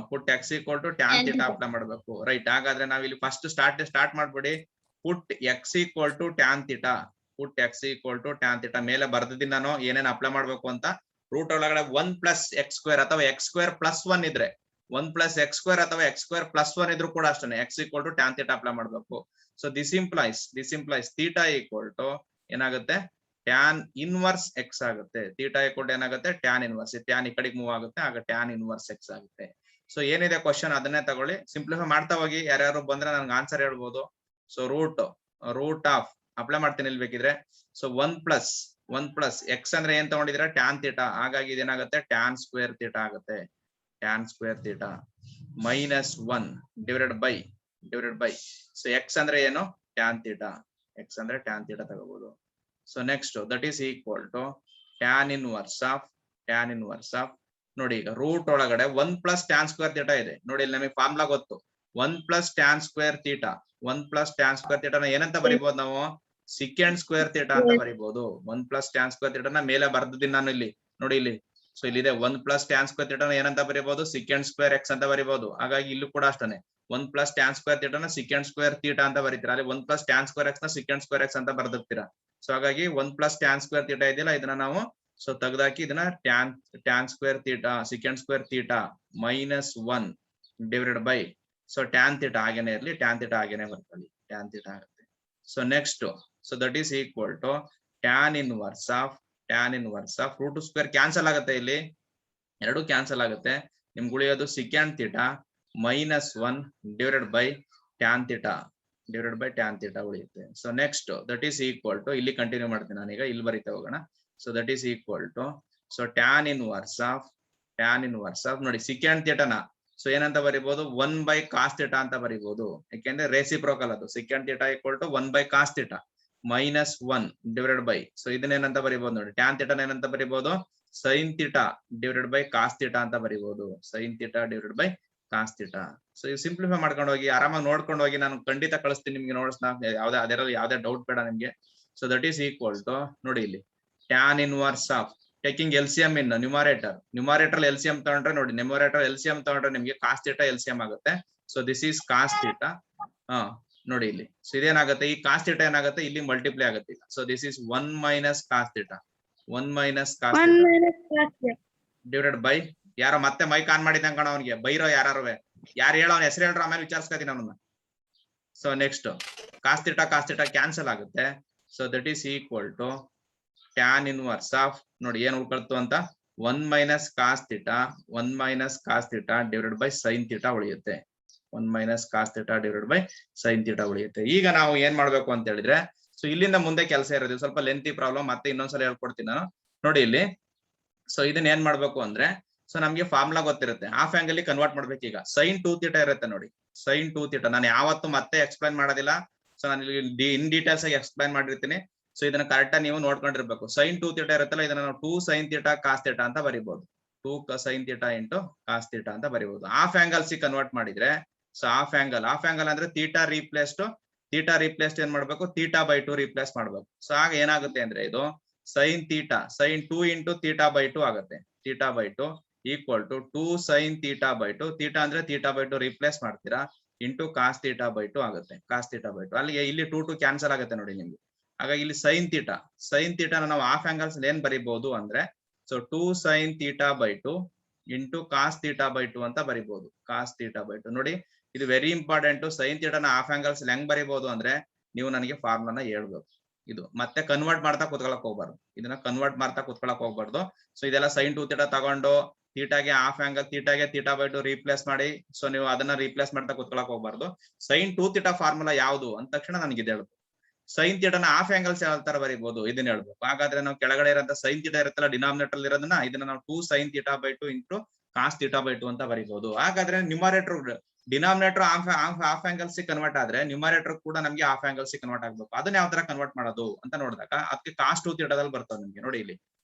put x = tan theta apply ಮಾಡ್ಬೇಕು. ರೈಟ್. ಹಾಗಾದ್ರೆ ನಾವ್ ಇಲ್ಲಿ ಫಸ್ಟ್ ಸ್ಟಾರ್ಟ್ ಮಾಡ್ಬಿಡಿ. ಪುಟ್ x = tan theta. ಪುಟ್ x = tan theta ಮೇಲೆ ಬರ್ದಿದ್ದೀನಿ ನಾನು ಏನೇನ್ ಅಪ್ಲೈ ಮಾಡ್ಬೇಕು ಅಂತ. ರೂಟ್ ಒಳಗಡೆ 1 + x² ಅಥವಾ x² + 1 ಇದ್ರೆ, 1 + x² ಅಥವಾ x² + 1 ಇದ್ರು ಕೂಡ ಅಷ್ಟೇ x = tan theta ಅಪ್ಲೈ ಮಾಡ್ಬೇಕು. ಸೊ ದಿಸ್ ಇಂಪ್ಲೈಸ್ theta = ಏನಾಗುತ್ತೆ? ಟ್ಯಾನ್ ಇನ್ವರ್ಸ್ x ಆಗುತ್ತೆ. ಥೀಟಾ = ಏನಾಗುತ್ತೆ? Tan inverse. ಟ್ಯಾನ್ ಈ ಕಡೆಗೆ ಮೂವ್ ಆಗುತ್ತೆ, ಆಗ ಟ್ಯಾನ್ ಇನ್ವರ್ಸ್ x ಆಗುತ್ತೆ. ಸೊ ಏನಿದೆ ಕ್ವಶನ್ ಅದನ್ನೇ ತಗೊಳ್ಳಿ, ಸಿಂಪ್ಲಿಫೈ ಮಾಡ್ತಾ ಹೋಗಿ. ಯಾರ್ಯಾರು ಬಂದ್ರೆ ನನ್ಗೆ ಆನ್ಸರ್ ಹೇಳ್ಬೋದು. ಸೊ ರೂಟ್ ಆಫ್ ಅಪ್ಲೈ ಮಾಡ್ತೀನಿ ಇಲ್ಲಿ ಬೇಕಿದ್ರೆ. ಸೊ 1 + x ಅಂದ್ರೆ ಏನ್ ತಗೊಂಡಿದ್ರೆ ಟ್ಯಾನ್ ಥೀಟಾ, ಹಾಗಾಗಿ ಇದೇನಾಗುತ್ತೆ? ಟ್ಯಾನ್ ಸ್ಕ್ವೇರ್ ಥೀಟಾ ಆಗುತ್ತೆ. Tan square theta -1 divided by so x ಅಂದ್ರೆ ಏನು? Tan theta. x ಅಂದ್ರೆ ಟ್ಯಾನ್ ಥೀಟಾ ತಗೋಬಹುದು. So next that is equal to tan inverse of ನೋಡಿ. ಈಗ ರೂಟ್ ಒಳಗಡೆ 1 + tan ಸ್ಕ್ವೇರ್ ಥೀಟಾ ಇದೆ ನೋಡಿ. ಇಲ್ಲಿ ನಮಗೆ ಫಾರ್ಮುಲಾ ಗೊತ್ತು. 1 + tan square theta. 1 + tan square ಥೀಟಾನ ಏನಂತ ಬರಿಬಹುದು ನಾವು? ಸಿಕೆಂಡ್ ಸ್ಕ್ವೇರ್ ಥೀಟಾ ಅಂತ ಬರಿಬಹುದು. 1 + tan ಸ್ಕ್ವೇರ್ ಥೀಟಾನ ಮೇಲೆ ಬರ್ದಿದ್ದೀನಿ ನಾನು ಇಲ್ಲಿ ನೋಡಿ ಇಲ್ಲಿ. ಸೊ ಇಲ್ಲಿದೆ 1 + tan ಸ್ಕ್ವೇರ್ ಥೀಟಾನ ಏನಂತ ಬರಿಬಹುದು? ಸಿಕೆಂಡ್ ಸ್ಕ್ವೇರ್ x ಅಂತ ಬರಿಬಹುದು. ಹಾಗಾಗಿ ಇಲ್ಲೂ ಕೂಡ ಅಷ್ಟೇ 1 + tan ಸ್ಕ್ವೇರ್ ಥೀಟಾನ ಸಿಕೆಂಡ್ ಸ್ಕ್ವೇರ್ ಥೀಟಾ ಅಂತ ಬರೀತೀರಾ. ಅಲ್ಲಿ 1 + tan ಸ್ಕ್ವೇರ್ x ನ ಸಿಕೆಂಡ್ ಸ್ಕ್ವೇರ್ x ಅಂತ ಬರ್ದಿರ್ತೀರಾ. ಸೊ ಹಾಗಾಗಿ 1 + tan ಸ್ಕ್ವೇರ್ ಥೀಟಾ ಇದೆಯಲ್ಲ, ಇದನ್ನ ನಾವು ಸೊ ತೆಗೆದಾಕಿ ಇದನ್ನ tan square theta secant square theta -1 divided by so tan theta ಹಾಗೇನೆ ಇರಲಿ, ಟ್ಯಾನ್ ಥೀಟಾ ಹಾಗೇನೆ ಬರ್ಕೊಳ್ಳಿ, ಟ್ಯಾನ್ ಥೀಟಾ ಆಗುತ್ತೆ. So next so that is equal to tan inverse of root square cancel ಆಗುತ್ತೆ. ಇಲ್ಲಿ ಎರಡು ಕ್ಯಾನ್ಸಲ್ ಆಗುತ್ತೆ. ನಿಮ್ಗೆ ಉಳಿಯೋದು secant theta -1 divided by tan theta ಉಳಿಯುತ್ತೆ. So next that is equal to, ಇಲ್ಲಿ ಕಂಟಿನ್ಯೂ ಮಾಡ್ತೀನಿ ನಾನೀಗ, ಇಲ್ಲಿ ಬರೀತಾ ಹೋಗೋಣ. So that is equal to so tan inverse of ನೋಡಿ ಸಿಕೆಂಡ್ ಥೀಟಾನ ಸೊ ಏನಂತ ಬರಿಬಹುದು? 1/cos θ ಅಂತ ಬರಿಬಹುದು. ಯಾಕೆಂದ್ರೆ ರೆಸಿಪ್ರೋಕಲ್ ಅದು. Secant theta = 1/cos θ -1 divided by so ಇದನ್ನೇನಂತ ಬರಿಬಹುದು ನೋಡಿ. ಟ್ಯಾನ್ ಥೀಟಾನ ಏನಂತ ಬರಿಬಹುದು? sin θ divided by cos θ ಅಂತ ಬರಿಬಹುದು. sin θ divided by cos θ. So ಇದು ಸಿಂಪ್ಲಿಫೈ ಮಾಡ್ಕೊಂಡು ಹೋಗಿ, ಆರಾಮಾಗಿ ನೋಡ್ಕೊಂಡು ಹೋಗಿ. ನಾನು ಖಂಡಿತ ಕಳಿಸ್ತೀನಿ ನಿಮ್ಗೆ ನೋಟ್ಸ್. ಅದರಲ್ಲಿ ಯಾವ್ದೇ ಡೌಟ್ ಬೇಡ ನಿಮ್ಗೆ. So that is equal to ನೋಡಿ ಇಲ್ಲಿ tan inverse of taking LCM in numerator LCM ತಗೊಂಡ್ರೆ ನೋಡಿ, ನ್ಯೂಮರೇಟರ್ LCM ತಗೊಂಡ್ರೆ ನಿಮ್ಗೆ cos θ LCM ಆಗುತ್ತೆ. So this is cos θ. ನೋಡಿ ಇಲ್ಲಿ ಸೊ ಇದೇನಾಗುತ್ತೆ? ಈ cos θ ಏನಾಗುತ್ತೆ? ಇಲ್ಲಿ ಮಲ್ಟಿಪ್ಲೈ ಆಗುತ್ತೆ. So this is 1 - cos θ divided by ಯಾರೋ ಮತ್ತೆ ಮೈಕ್ ಆನ್ ಮಾಡಿದಂಗ ಕಣ ಅವನಿಗೆ ಬೈರೋ. ಯಾರು ಹೇಳೋ ಅವನ ಹೆಸರು ಹೇಳ್ರ, ಆಮೇಲೆ ವಿಚಾರಿಸ್ಕೊತೀನಿ ಅವನನ್ನ. ಸೊ ನೆಕ್ಸ್ಟ್ cos θ ಕ್ಯಾನ್ಸಲ್ ಆಗುತ್ತೆ. So that is equal to tan inverse of ನೋಡಿ ಏನ್ ಉಳ್ಕೊಳ್ತು ಅಂತ 1 - cos θ divided by sin θ ಉಳಿಯುತ್ತೆ. 1 - cos θ divided by sin θ ಉಳಿಯುತ್ತೆ. ಈಗ ನಾವು ಏನ್ ಮಾಡ್ಬೇಕು ಅಂತ ಹೇಳಿದ್ರೆ, ಸೊ ಇಲ್ಲಿಂದ ಮುಂದೆ ಕೆಲಸ ಇರೋದು ಸ್ವಲ್ಪ ಲೆಂತಿ ಪ್ರಾಬ್ಲಮ್, ಮತ್ತೆ ಇನ್ನೊಂದ್ಸಲ ಹೇಳ್ಕೊಡ್ತೀನಿ ನಾನು ನೋಡಿ ಇಲ್ಲಿ. ಸೊ ಇದನ್ನ ಏನ್ ಮಾಡ್ಬೇಕು ಅಂದ್ರೆ, ಸೊ ನಮ್ಗೆ ಫಾರ್ಮುಲಾ ಗೊತ್ತಿರುತ್ತೆ. ಹಾಫ್ ಆಂಗಲ್ ಕನ್ವರ್ಟ್ ಮಾಡ್ಬೇಕು. ಈಗ sin 2θ ಇರುತ್ತೆ ನೋಡಿ. sin 2θ ನಾನು ಯಾವತ್ತು ಮತ್ತೆ ಎಕ್ಸ್ಪ್ಲೈನ್ ಮಾಡೋದಿಲ್ಲ. ಸೊ ನಾನು ಇನ್ ಡೀಟೇಲ್ಸ್ ಆಗಿ ಎಕ್ಸ್ಪ್ಲೈನ್ ಮಾಡಿರ್ತೀನಿ. ಸೊ ಇದನ್ನ ಕರೆಕ್ಟ್ ಆಗಿ ನೀವು ನೋಡ್ಕೊಂಡಿರ್ಬೇಕು. sin 2θ ಇರುತ್ತಲ್ಲ, ಇದನ್ನ ನಾವು 2 sin θ cos θ ಅಂತ ಬರಿಬಹುದು. 2 sin θ into cos θ ಅಂತ ಬರಿಬಹುದು. ಹಾಫ್ ಆಂಗಲ್ಸ್ ಕನ್ವರ್ಟ್ ಮಾಡಿದ್ರೆ, ಸೊ ಹಾಫ್ ಆಂಗಲ್ ಅಂದ್ರೆ ಥೀಟಾ ರೀಪ್ಲೇಸ್ಡ್ ಏನ್ ಮಾಡ್ಬೇಕು? θ/2 ರೀಪ್ಲೇಸ್ ಮಾಡ್ಬೇಕು. ಸೊ ಆಗ ಏನಾಗುತ್ತೆ ಅಂದ್ರೆ ಇದು sine theta sine 2 into theta by 2 ಆಗುತ್ತೆ. Theta by 2 equal to 2 sine theta by 2, theta ಅಂದ್ರೆ ತೀಟಾ ಬೈ 2 ರಿಪ್ಲೇಸ್ ಮಾಡ್ತೀರಾ, ಇಂಟು ಕಾಸ್ ತೀಟಾ ಬೈ 2 ಆಗುತ್ತೆ. ಕಾಸ್ ತೀಟಾ ಬೈ 2 ಅಲ್ಲಿಗೆ ಇಲ್ಲಿ 2 ಕ್ಯಾನ್ಸಲ್ ಆಗುತ್ತೆ ನೋಡಿ ನಿಮ್ಗೆ. ಹಾಗಾಗಿ ಇಲ್ಲಿ ಸೈನ್ ತೀಟಾನ ನಾವು ಹಾಫ್ ಆಂಗಲ್ಸ್ ಏನ್ ಬರಿಬಹುದು ಅಂದ್ರೆ, so 2 sine theta by 2 into cos theta by 2 ಅಂತ ಬರಿಬಹುದು. ಕಾಸ್ ತೀಟಾ ಬೈ 2 ನೋಡಿ, ಇದು ವೆರಿ ಇಂಪಾರ್ಟೆಂಟ್. ಸೈನ್ ತೀಟಾನ ಹಾಫ್ ಆಂಗಲ್ಸ್ ಹೆಂಗ್ ಬರಿಬಹುದು ಅಂದ್ರೆ, ನೀವು ನನಗೆ ಫಾರ್ಮುಲಾನ ಹೇಳ್ಬೇಕು. ಇದು ಮತ್ತೆ ಕನ್ವರ್ಟ್ ಮಾಡ್ತಾ ಕೂತ್ಕೊಳ್ಳಕ್ ಹೋಗ್ಬಾರ್ದು, ಇದನ್ನ ಕನ್ವರ್ಟ್ ಮಾಡ್ತಾ ಕೂತ್ಕೊಳ್ಳಕ್ ಹೋಗ್ಬಾರ್ದು. ಸೊ ಇದೆಲ್ಲ ಸೈನ್ 2 ತೀಟಾ ತಗೊಂಡು ತೀಟಾಗೆ ಹಾಫ್ ಆಂಗಲ್, ತೀಟಾಗೆ ತೀಟಾ ಬೈ 2 ರೀಪ್ಲೇಸ್ ಮಾಡಿ, ಸೊ ನೀವು ಅದನ್ನ ರೀಪ್ಲೇಸ್ ಮಾಡ್ತಾ ಕೂತ್ಕೊಳ್ಳಕ್ ಹೋಗ್ಬಾರ್ದು. ಸೈನ್ 2 ತೀಟಾ ಫಾರ್ಮುಲಾ ಯಾವುದು ಅಂದ ತಕ್ಷಣ ನನಗೆ ಇದು ಹೇಳ್ಬೇಕು. ಸೈನ್ ತೀಟಾನ ಹಾಫ್ ಆಂಗಲ್ಸ್ ಯಾವ ತರ ಬರೀಬಹುದು ಇದನ್ನ ಹೇಳ್ಬೇಕು. ಹಾಗಾದ್ರೆ ನಾವು ಕೆಳಗಡೆ ಇರೋಂತ ಸೈನ್ ತೀಟಾ ಇರುತ್ತಲ್ಲ ಡಿನಾಮಿನೇಟರ್ ಇರೋದನ್ನ, ಇದನ್ನ ನಾವು 2 sine theta by 2 into cos theta by 2 ಅಂತ ಬರೀಬಹುದು. ಹಾಗಾದ್ರೆ numerator denominator half angles convert ಆದ್ರೆ ನ್ಯೂಮರೇಟರ್ ಕೂಡ ನಮ್ಗೆ ಹಾಫ್ ಆಂಗಲ್ಸ್ ಕನ್ವರ್ಟ್ ಆಗ್ಬೇಕು. ಅದನ್ನ ಯಾವ ತರ ಕನ್ವರ್ಟ್ ಮಾಡೋದು ಅಂತ ನೋಡಿದಾಗ ಅದಕ್ಕೆ ಕಾಸ್ 2 ತೀಟಾದಲ್ಲಿ ಬರ್ತದೆ ನಿಮ್ಗೆ. ನೋಡಿ ಇಲ್ಲಿ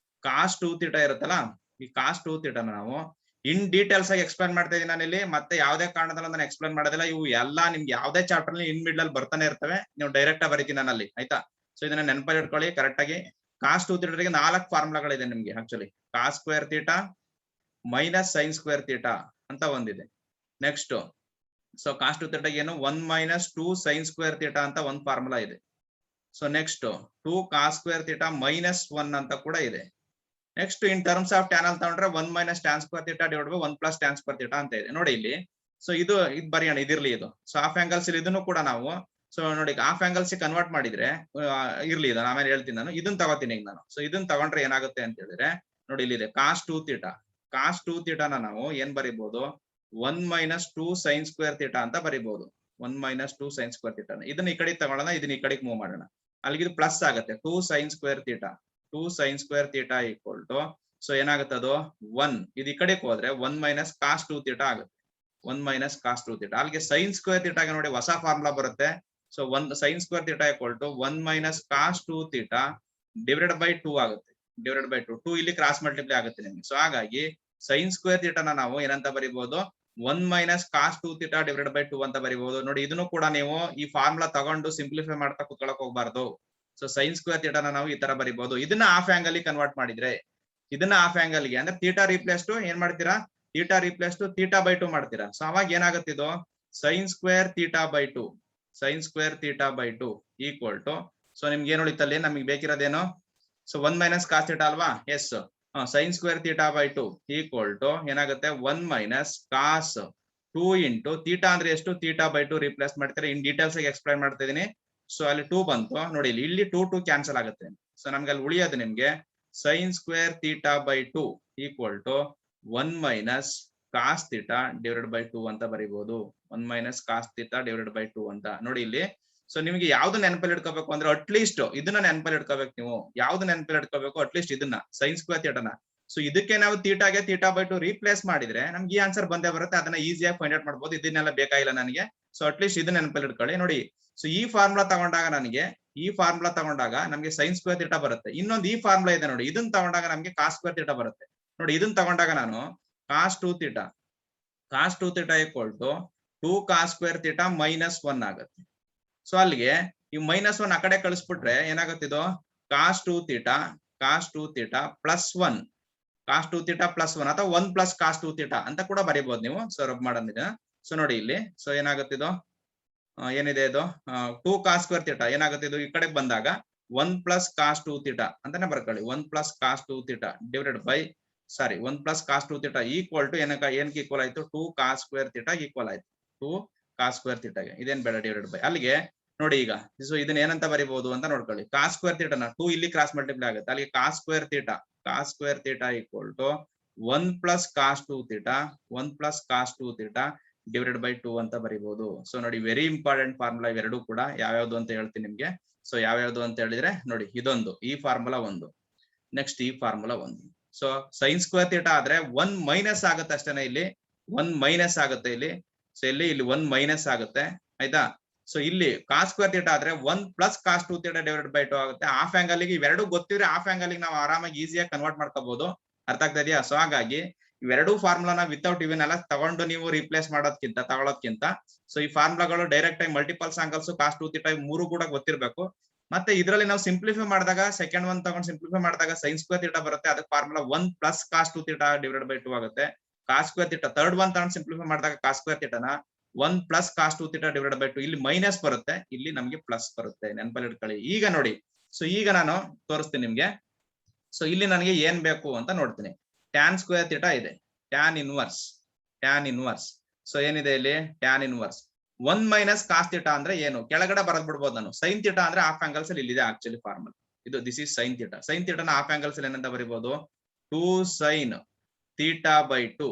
ಕಾಸ್ 2 ತೀಟಾ ಇರುತ್ತಲ್ಲ, ಈ ಕಾಸ್ 2 ತೀಟಾನ ನಾವು ಇನ್ ಡೀಟೇಲ್ಸ್ ಆಗಿ ಎಕ್ಸ್ಪ್ಲೈನ್ ಮಾಡ್ತಾ ಇದೀನಿ ನಾನು ಇಲ್ಲಿ. ಮತ್ತೆ ಯಾವುದೇ ಕಾರಣದಲ್ಲಿ ನಾನು ಎಕ್ಸ್ಪ್ಲೈನ್ ಮಾಡೋದಿಲ್ಲ. ಇವು ಎಲ್ಲಾ ನಿಮ್ಗೆ ಯಾವ್ದೇ ಚಾಪ್ಟರ್ ಅಲ್ಲಿ ಇನ್ ಮಿಡ್ಲ್ ಅಲ್ಲಿ ಬರ್ತಾನೆ ಇರ್ತವೆ, ನೀವು ಡೈರೆಕ್ಟ್ ಆಗಿ ಬರೀತೀನಿ ನಾನು ಅಲ್ಲಿ, ಆಯ್ತಾ. ಸೊ ಇದನ್ನ ನೆನಪಲ್ಲಿ ಇಟ್ಕೊಳ್ಳಿ ಕರೆಕ್ಟ್ ಆಗಿ. ಕಾಸ್ 2 ತೀಟಾಗೆ 4 ಫಾರ್ಮುಲಾಗಳಿದೆ ನಿಮ್ಗೆ actually. Cos square theta minus sine square theta ಅಂತ ಒಂದಿದೆ. ನೆಕ್ಸ್ಟ್ ಸೊ ಕಾಸ್ 2 ತೀಟಾಗೆ ಏನು 1 ಮೈನಸ್ 2 ಸೈನ್ ಸ್ಕ್ವೇರ್ ತೀಟಾ ಅಂತ ಒಂದು ಫಾರ್ಮುಲಾ ಇದೆ. So next 2 cos square theta minus 1 ಅಂತ ಕೂಡ ಇದೆ. Next in terms of tan ಅಲ್ಲಿ ತಗೊಂಡ್ರೆ 1 minus tan square theta divided by 1 plus tan square theta ಅಂತ ಇದೆ ನೋಡಿ ಇಲ್ಲಿ. ಸೊ ಇದು ಬರೆಯೋಣ, ಇದಿರ್ಲಿ ಇದು. ಸೊ ಹಾಫ್ ಆಂಗಲ್ಸ್ ಇದನ್ನು ಕೂಡ ನಾವು, ಸೊ ನೋಡಿ ಹಾಫ್ ಆಂಗಲ್ಸ್ ಕನ್ವರ್ಟ್ ಮಾಡಿದ್ರೆ ಇರ್ಲಿ, ಇದು ಆಮೇಲೆ ಹೇಳ್ತೀನಿ ನಾನು. ಇದನ್ನ ತಗೋತೀನಿ ಈಗ ನಾನು. ಸೊ ಇದನ್ನ ತಗೊಂಡ್ರೆ ಏನಾಗುತ್ತೆ ಅಂತ ಹೇಳಿದ್ರೆ ನೋಡಿ ಇಲ್ಲಿ ಇದೆ ಕಾಸ್ 2 ತೀಟಾ. ಕಾಸ್ 2 ತೀಟಾನ ನಾವು ಏನ್ ಬರಿಬಹುದು, 1 ಮೈನಸ್ 2 ಸೈನ್ ಸ್ಕ್ವೇರ್ ತೀಟಾ ಅಂತ ಬರಿಬಹುದು. 1 ಮೈನಸ್ 2 ಸೈನ್ ಸ್ಕ್ವೇರ್ ತೀಟಾ. ಇದನ್ನ ಈ ಕಡೆ ತಗೊಳ್ಳೋಣ, ಇದನ್ನ ಈ ಕಡೆಗೆ ಮೂವ್ ಮಾಡೋಣ. ಅಲ್ಲಿಗೆ ಇದು ಪ್ಲಸ್ ಆಗುತ್ತೆ 2 sine square theta. 2 sine square theta equal to, so ಏನಾಗುತ್ತೆ ಅದು 1, ಇದು ಈ ಕಡೆಗೆ ಹೋದ್ರೆ 1 ಮೈನಸ್ ಕಾಸ್ 2 ತೀಟಾ ಆಗುತ್ತೆ. 1 ಮೈನಸ್ ಕಾಸ್ 2 ತೀಟಾ. ಅಲ್ಲಿಗೆ ಸೈನ್ ಸ್ಕ್ವೇರ್ ತೀಟಾಗೆ ನೋಡಿ ಹೊಸ ಫಾರ್ಮುಲಾ ಬರುತ್ತೆ. So 1 sine square theta equal to 1 minus cos 2 theta divided by 2 ಆಗುತ್ತೆ. ಡಿವೈಡೆಡ್ ಬೈ 2 ಇಲ್ಲಿ ಕ್ರಾಸ್ ಮಲ್ಟಿಪ್ಲೈ ಆಗುತ್ತೆ ನಿಮ್ಗೆ. ಸೊ ಹಾಗಾಗಿ ಸೈನ್ ಸ್ಕ್ವೇರ್ ತೀಟಾನ ನಾವು ಏನಂತ ಬರಿಬಹುದು, 1 minus cos 2 theta divided by 2 ಅಂತ ಬರಿಬಹುದು. ನೋಡಿ ಇದನ್ನು ಕೂಡ ನೀವು ಈ ಫಾರ್ಮುಲಾ ತಗೊಂಡು ಸಿಂಪ್ಲಿಫೈ ಮಾಡ್ತಾ ಕುತ್ಕೊಳ್ಳಕ್ ಹೋಗ್ಬಾರ್ದು. ಸೊ ಸೈನ್ ಸ್ಕ್ವೇರ್ ತೀಟಾನ ನಾವು ಈ ತರ ಬರಿಬಹುದು. ಇದನ್ನ ಹಾಫ್ ಆಂಗಲ್ ಕನ್ವರ್ಟ್ ಮಾಡಿದ್ರೆ, ಇದನ್ನ ಹಾಫ್ ಆಂಗಲ್ ಗೆ ಅಂದ್ರೆ ತೀಟಾ ರಿಪ್ಲೇಸ್ ಟು ಏನ್ ಮಾಡ್ತೀರಾ, theta replace to theta by 2 ಮಾಡ್ತೀರಾ. ಸೊ ಅವಾಗ ಏನಾಗುತ್ತೆ ಇದು sine square theta by 2, sine square theta by 2 equal to, so ನಿಮ್ಗೆ ಏನ್ ಉಳಿತಲ್ಲಿ ನಮಗೆ ಬೇಕಿರೋದೇನು, ಸೊ 1 ಮೈನಸ್ ಕಾಸ್ ತೀಟಾ ಅಲ್ವಾ. Yes, sine square theta by 2 equal to ಏನಾಗುತ್ತೆ 1 ಮೈನಸ್ ಕಾಸ್ 2 ಇಂಟು ತೀಟಾ ಅಂದ್ರೆ ಎಷ್ಟು, ತೀಟಾ ಬೈ 2 ರಿಪ್ಲೇಸ್ ಮಾಡ್ತಾರೆ. ಇನ್ ಡೀಟೇಲ್ಸ್ ಆಗಿ ಎಕ್ಸ್ಪ್ಲೈನ್ ಮಾಡ್ತಾ ಇದೀನಿ. ಸೊ ಅಲ್ಲಿ 2 ಬಂತು ನೋಡಿ, ಇಲ್ಲಿ 2 ಕ್ಯಾನ್ಸಲ್ ಆಗುತ್ತೆ. ಸೊ ನಮ್ಗೆ ಅಲ್ಲಿ ಉಳಿಯೋದು ನಿಮ್ಗೆ sine square theta by 2 equal to 1 minus cos theta divided by 2 ಅಂತ ಬರೀಬಹುದು. 1 minus cos theta divided by 2 ಅಂತ ನೋಡಿ ಇಲ್ಲಿ. ಸೊ ನಿಮ್ಗೆ ಯಾವ್ದು ನೆನಪಲ್ಲಿ ಇಟ್ಕೋಬೇಕು ಅಂದ್ರೆ ಅಟ್ಲೀಸ್ಟ್ ಇದನ್ನ ನೆನಪಲ್ಲಿ ಇಟ್ಕೋಬೇಕು. ನೀವು ಯಾವ್ದು ನೆನಪಲ್ಲಿ ಇಟ್ಕೋಬೇಕು, ಅಟ್ಲೀಸ್ಟ್ ಇದನ್ನ ಸೈನ್ ಸ್ಕ್ವೇರ್ ತೀಟಾನ. ಸೊ ಇದಕ್ಕೆ ನಾವು ತೀಟಾಗೆ ತೀಟಾ ಬೈ 2 ರೀಪ್ಲೇಸ್ ಮಾಡಿದ್ರೆ ನಮ್ಗೆ ಈ ಆನ್ಸರ್ ಬಂದೇ ಬರುತ್ತೆ. ಅದನ್ನ ಈಸಿಯಾಗಿ ಫೈಂಡ್ ಔಟ್ ಮಾಡ್ಬೋದು. ಇದನ್ನೆಲ್ಲ ಬೇಕಾಗಿಲ್ಲ ನನಗೆ. ಸೊ ಅಟ್ಲೀಸ್ಟ್ ಇದನ್ನ ನೆನಪಲ್ಲಿ ಇಟ್ಕೊಳ್ಳಿ ನೋಡಿ. ಸೊ ಈ ಫಾರ್ಮುಲಾ ತಗೊಂಡಾಗ ನಮ್ಗೆ ಸೈನ್ ಸ್ಕ್ವೇರ್ ತೀಟಾ ಬರುತ್ತೆ. ಇನ್ನೊಂದು ಈ ಫಾರ್ಮುಲಾ ಇದೆ ನೋಡಿ, ಇದನ್ನ ತಗೊಂಡಾಗ ನಮ್ಗೆ ಕಾಸ್ ಸ್ಕ್ವೇರ್ ತೀಟಾ ಬರುತ್ತೆ ನೋಡಿ. ಇದನ್ನ ತಗೊಂಡಾಗ ನಾನು cos 2 theta equal to 2 cos square theta minus 1 ಆಗುತ್ತೆ. ಸೊ ಅಲ್ಲಿಗೆ ಈ ಮೈನಸ್ 1 ಆ ಕಡೆ ಕಳಿಸ್ಬಿಟ್ರೆ ಏನಾಗುತ್ತೆ, ಇದು ಕಾಸ್ 2 ತೀಟಾ ಪ್ಲಸ್ 1, ಕಾಸ್ 2 ತೀಟಾ ಪ್ಲಸ್ 1 ಅಥವಾ 1 ಪ್ಲಸ್ ಕಾಸ್ 2 ತೀಟಾ ಅಂತ ಕೂಡ ಬರೀಬಹುದು ನೀವು. ಸೊ ರಬ್ ಮಾಡೋದಿದೆ. ಸೊ ನೋಡಿ ಇಲ್ಲಿ, ಸೊ ಏನಾಗುತ್ತೆ ಇದು ಏನಿದೆ ಇದು 2 ಕಾಸ್ ಸ್ಕ್ವೇರ್ ತೀಟಾ ಏನಾಗುತ್ತೆ, ಇದು ಈ ಕಡೆಗೆ ಬಂದಾಗ 1 ಪ್ಲಸ್ ಕಾಸ್ 2 ತೀಟಾ ಅಂತಾನೆ ಬರ್ಕೊಳ್ಳಿ. 1 plus cos 2 theta divided by 1 plus cos 2 theta equal to ಏನಕ್ಕೆ ಈಕ್ವಲ್ ಆಯ್ತು, 2 ಕಾಸ್ ಸ್ಕ್ವೇರ್ ತೀಟಾ ಈಕ್ವಲ್ ಆಯ್ತು. 2 ಕಾಸ್ ಸ್ಕ್ವೇರ್ ತೀಟಾಗೆ ಇದೇನ್ ಬೇಡ ಡಿವೈಡೆಡ್ ಬೈ. ಅಲ್ಲಿಗೆ ನೋಡಿ ಈಗ ಸೊ ಇದನ್ನ ಏನಂತ ಬರೀಬಹುದು ಅಂತ ನೋಡ್ಕೊಳ್ಳಿ. ಕಾಸ್ ಸ್ಕ್ವೇರ್ ತೀಟಾನ 2 ಇಲ್ಲಿ ಕ್ರಾಸ್ ಮಲ್ಟಿಪ್ಲೈ ಆಗುತ್ತೆ. ಅಲ್ಲಿಗೆ cos square theta equal to 1 plus cos 2 theta 1 plus cos 2 theta divided by 2 ಅಂತ ಬರೀಬಹುದು. ಸೊ ನೋಡಿ ವೆರಿ ಇಂಪಾರ್ಟೆಂಟ್ ಫಾರ್ಮುಲಾ ಇವೆರಡು ಕೂಡ. ಯಾವ್ಯಾವ್ದು ಅಂತ ಹೇಳ್ತೀನಿ ನಿಮ್ಗೆ. ಸೊ ಯಾವ್ಯಾವ್ದು ಅಂತ ಹೇಳಿದ್ರೆ ನೋಡಿ, ಇದೊಂದು ಈ ಫಾರ್ಮುಲಾ ಒಂದು, ನೆಕ್ಸ್ಟ್ ಈ ಫಾರ್ಮುಲಾ ಒಂದು. ಸೊ ಸೈನ್ ಸ್ಕ್ವೇರ್ ತೀಟಾ ಆದ್ರೆ 1 ಮೈನಸ್ ಆಗುತ್ತೆ ಅಷ್ಟೇನೆ. ಇಲ್ಲಿ 1 ಮೈನಸ್ ಆಗುತ್ತೆ ಇಲ್ಲಿ. ಸೊ ಇಲ್ಲಿ 1 ಮೈನಸ್ ಆಗುತ್ತೆ, ಆಯ್ತಾ. ಸೊ ಇಲ್ಲಿ ಕಾಸ್ ಸ್ಕ್ವೇರ್ ತೀಟಾ ಆದ್ರೆ 1 plus cos 2 theta divided by 2 ಆಗುತ್ತೆ. ಹಾಫ್ ಆಂಗಲ್ ಗೆ ಇವೆರಡು ಗೊತ್ತಿದ್ರೆ ಹಾಫ್ ಆಂಗಲ್ ಗೆ ನಾವು ಆರಾಮಾಗಿ ಈಸಿಯಾಗಿ ಕನ್ವರ್ಟ್ ಮಾಡ್ಕೋಬಹುದು. ಅರ್ಥ ಆಗ್ತಾ ಇದೆಯಾ. ಸೊ ಹಾಗಾಗಿ ಇವೆರಡು ಫಾರ್ಮುಲಾನ ವಿತೌಟ್ ಇವನ್ನೆಲ್ಲ ತಗೊಂಡು ನೀವು ರಿಪ್ಲೇಸ್ ತಗೊಳೋದ್ಕಿಂತ ಸೊ ಈ ಫಾರ್ಮುಲಾಗಳು ಡೈರೆಕ್ಟ್ ಆಗಿ ಮಲ್ಟಿಪಲ್ಸ್ ಆಂಗಲ್ಸ್ ಕಾಸ್ 2 ತೀಟಾ 3 ಕೂಡ ಗೊತ್ತಿರಬೇಕು. ಮತ್ತೆ ಇದರಲ್ಲಿ ನಾವು ಸಿಂಪ್ಲಿಫೈ ಮಾಡಿದಾಗ ಸೆಕೆಂಡ್ ಒನ್ ತಗೊಂಡು ಸಿಂಪ್ಲಿಫೈ ಮಾಡಿದಾಗ sin ಸ್ಕ್ವೇರ್ ಥೀಟಾ ಬರುತ್ತೆ. ಅದಕ್ಕೆ formula 1 plus cos 2 theta divided by 2 ಆಗುತ್ತೆ. cos square theta third one ತಗೊಂಡು ಸಿಂಪ್ಲಿಫೈ ಮಾಡಿದಾಗ cos ಸ್ಕ್ವೇರ್ ಥೀಟಾನ 1 plus cos 2 theta divided by 2 ಇಲ್ಲಿ ಮೈನಸ್ ಬರುತ್ತೆ, ಇಲ್ಲಿ ನಮಗೆ ಪ್ಲಸ್ ಬರುತ್ತೆ, ನೆನಪಲ್ಲಿ ಇಟ್ಕೊಳ್ಳಿ. ಈಗ ನೋಡಿ, ಸೊ ಈಗ ನಾನು ತೋರಿಸ್ತೀನಿ ನಿಮ್ಗೆ. ಸೊ ಇಲ್ಲಿ ನನಗೆ ಏನ್ ಬೇಕು ಅಂತ ನೋಡ್ತೀನಿ. tan ಸ್ಕ್ವೇರ್ ಥೀಟಾ ಇದೆ, tan ಇನ್ವರ್ಸ್. ಸೊ ಏನಿದೆ ಇಲ್ಲಿ tan inverse 1 minus cos theta ಅಂದ್ರೆ ಏನು, ಕೆಳಗಡೆ ಬರದ್ ಬಿಡ್ಬೋದು ನಾನು. ಸೈನ್ ಥೀಟಾ ಅಂದ್ರೆ ಹಾಫ್ ಆಂಗಲ್ಸ್ ಅಲ್ಲಿ ಇಲ್ಲಿದೆ ಆಕ್ಚುಲಿ ಫಾರ್ಮುಲಾ ಇದು. This is sine theta. Sine ಥೀಟಾನ ಹಾಫ್ ಆಂಗಲ್ಸ್ ಅಲ್ಲಿ ಏನಂತ ಬರೀಬಹುದು, 2 sin theta by 2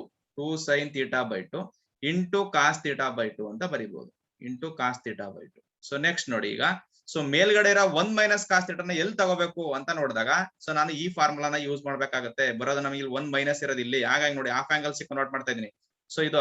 into cos theta by 2 ಅಂತ ಬರೀಬಹುದು, into cos theta by 2. So next ನೋಡಿ ಈಗ, ಸೊ ಮೇಲ್ಗಡೆ ಇರೋ 1 ಮೈನಸ್ ಕಾಸ್ ಥೀಟಾನ ಎಲ್ಲಿ ತಗೋಬೇಕು ಅಂತ ನೋಡಿದಾಗ, ಸೊ ನಾನು ಈ ಫಾರ್ಮುಲಾನ ಯೂಸ್ ಮಾಡ್ಬೇಕಾಗುತ್ತೆ. ಬರೋದು ನಮಗೆ ಇಲ್ಲಿ 1 ಮೈನಸ್ ಇರೋದು ಇಲ್ಲಿ, ಹಾಗಾಗಿ ನೋಡಿ ಹಾಫ್ ಆಂಗಲ್ಸ್ ಕನ್ವರ್ಟ್ ಮಾಡ್ತಾ ಇದೀನಿ. ಸೊ ಇದು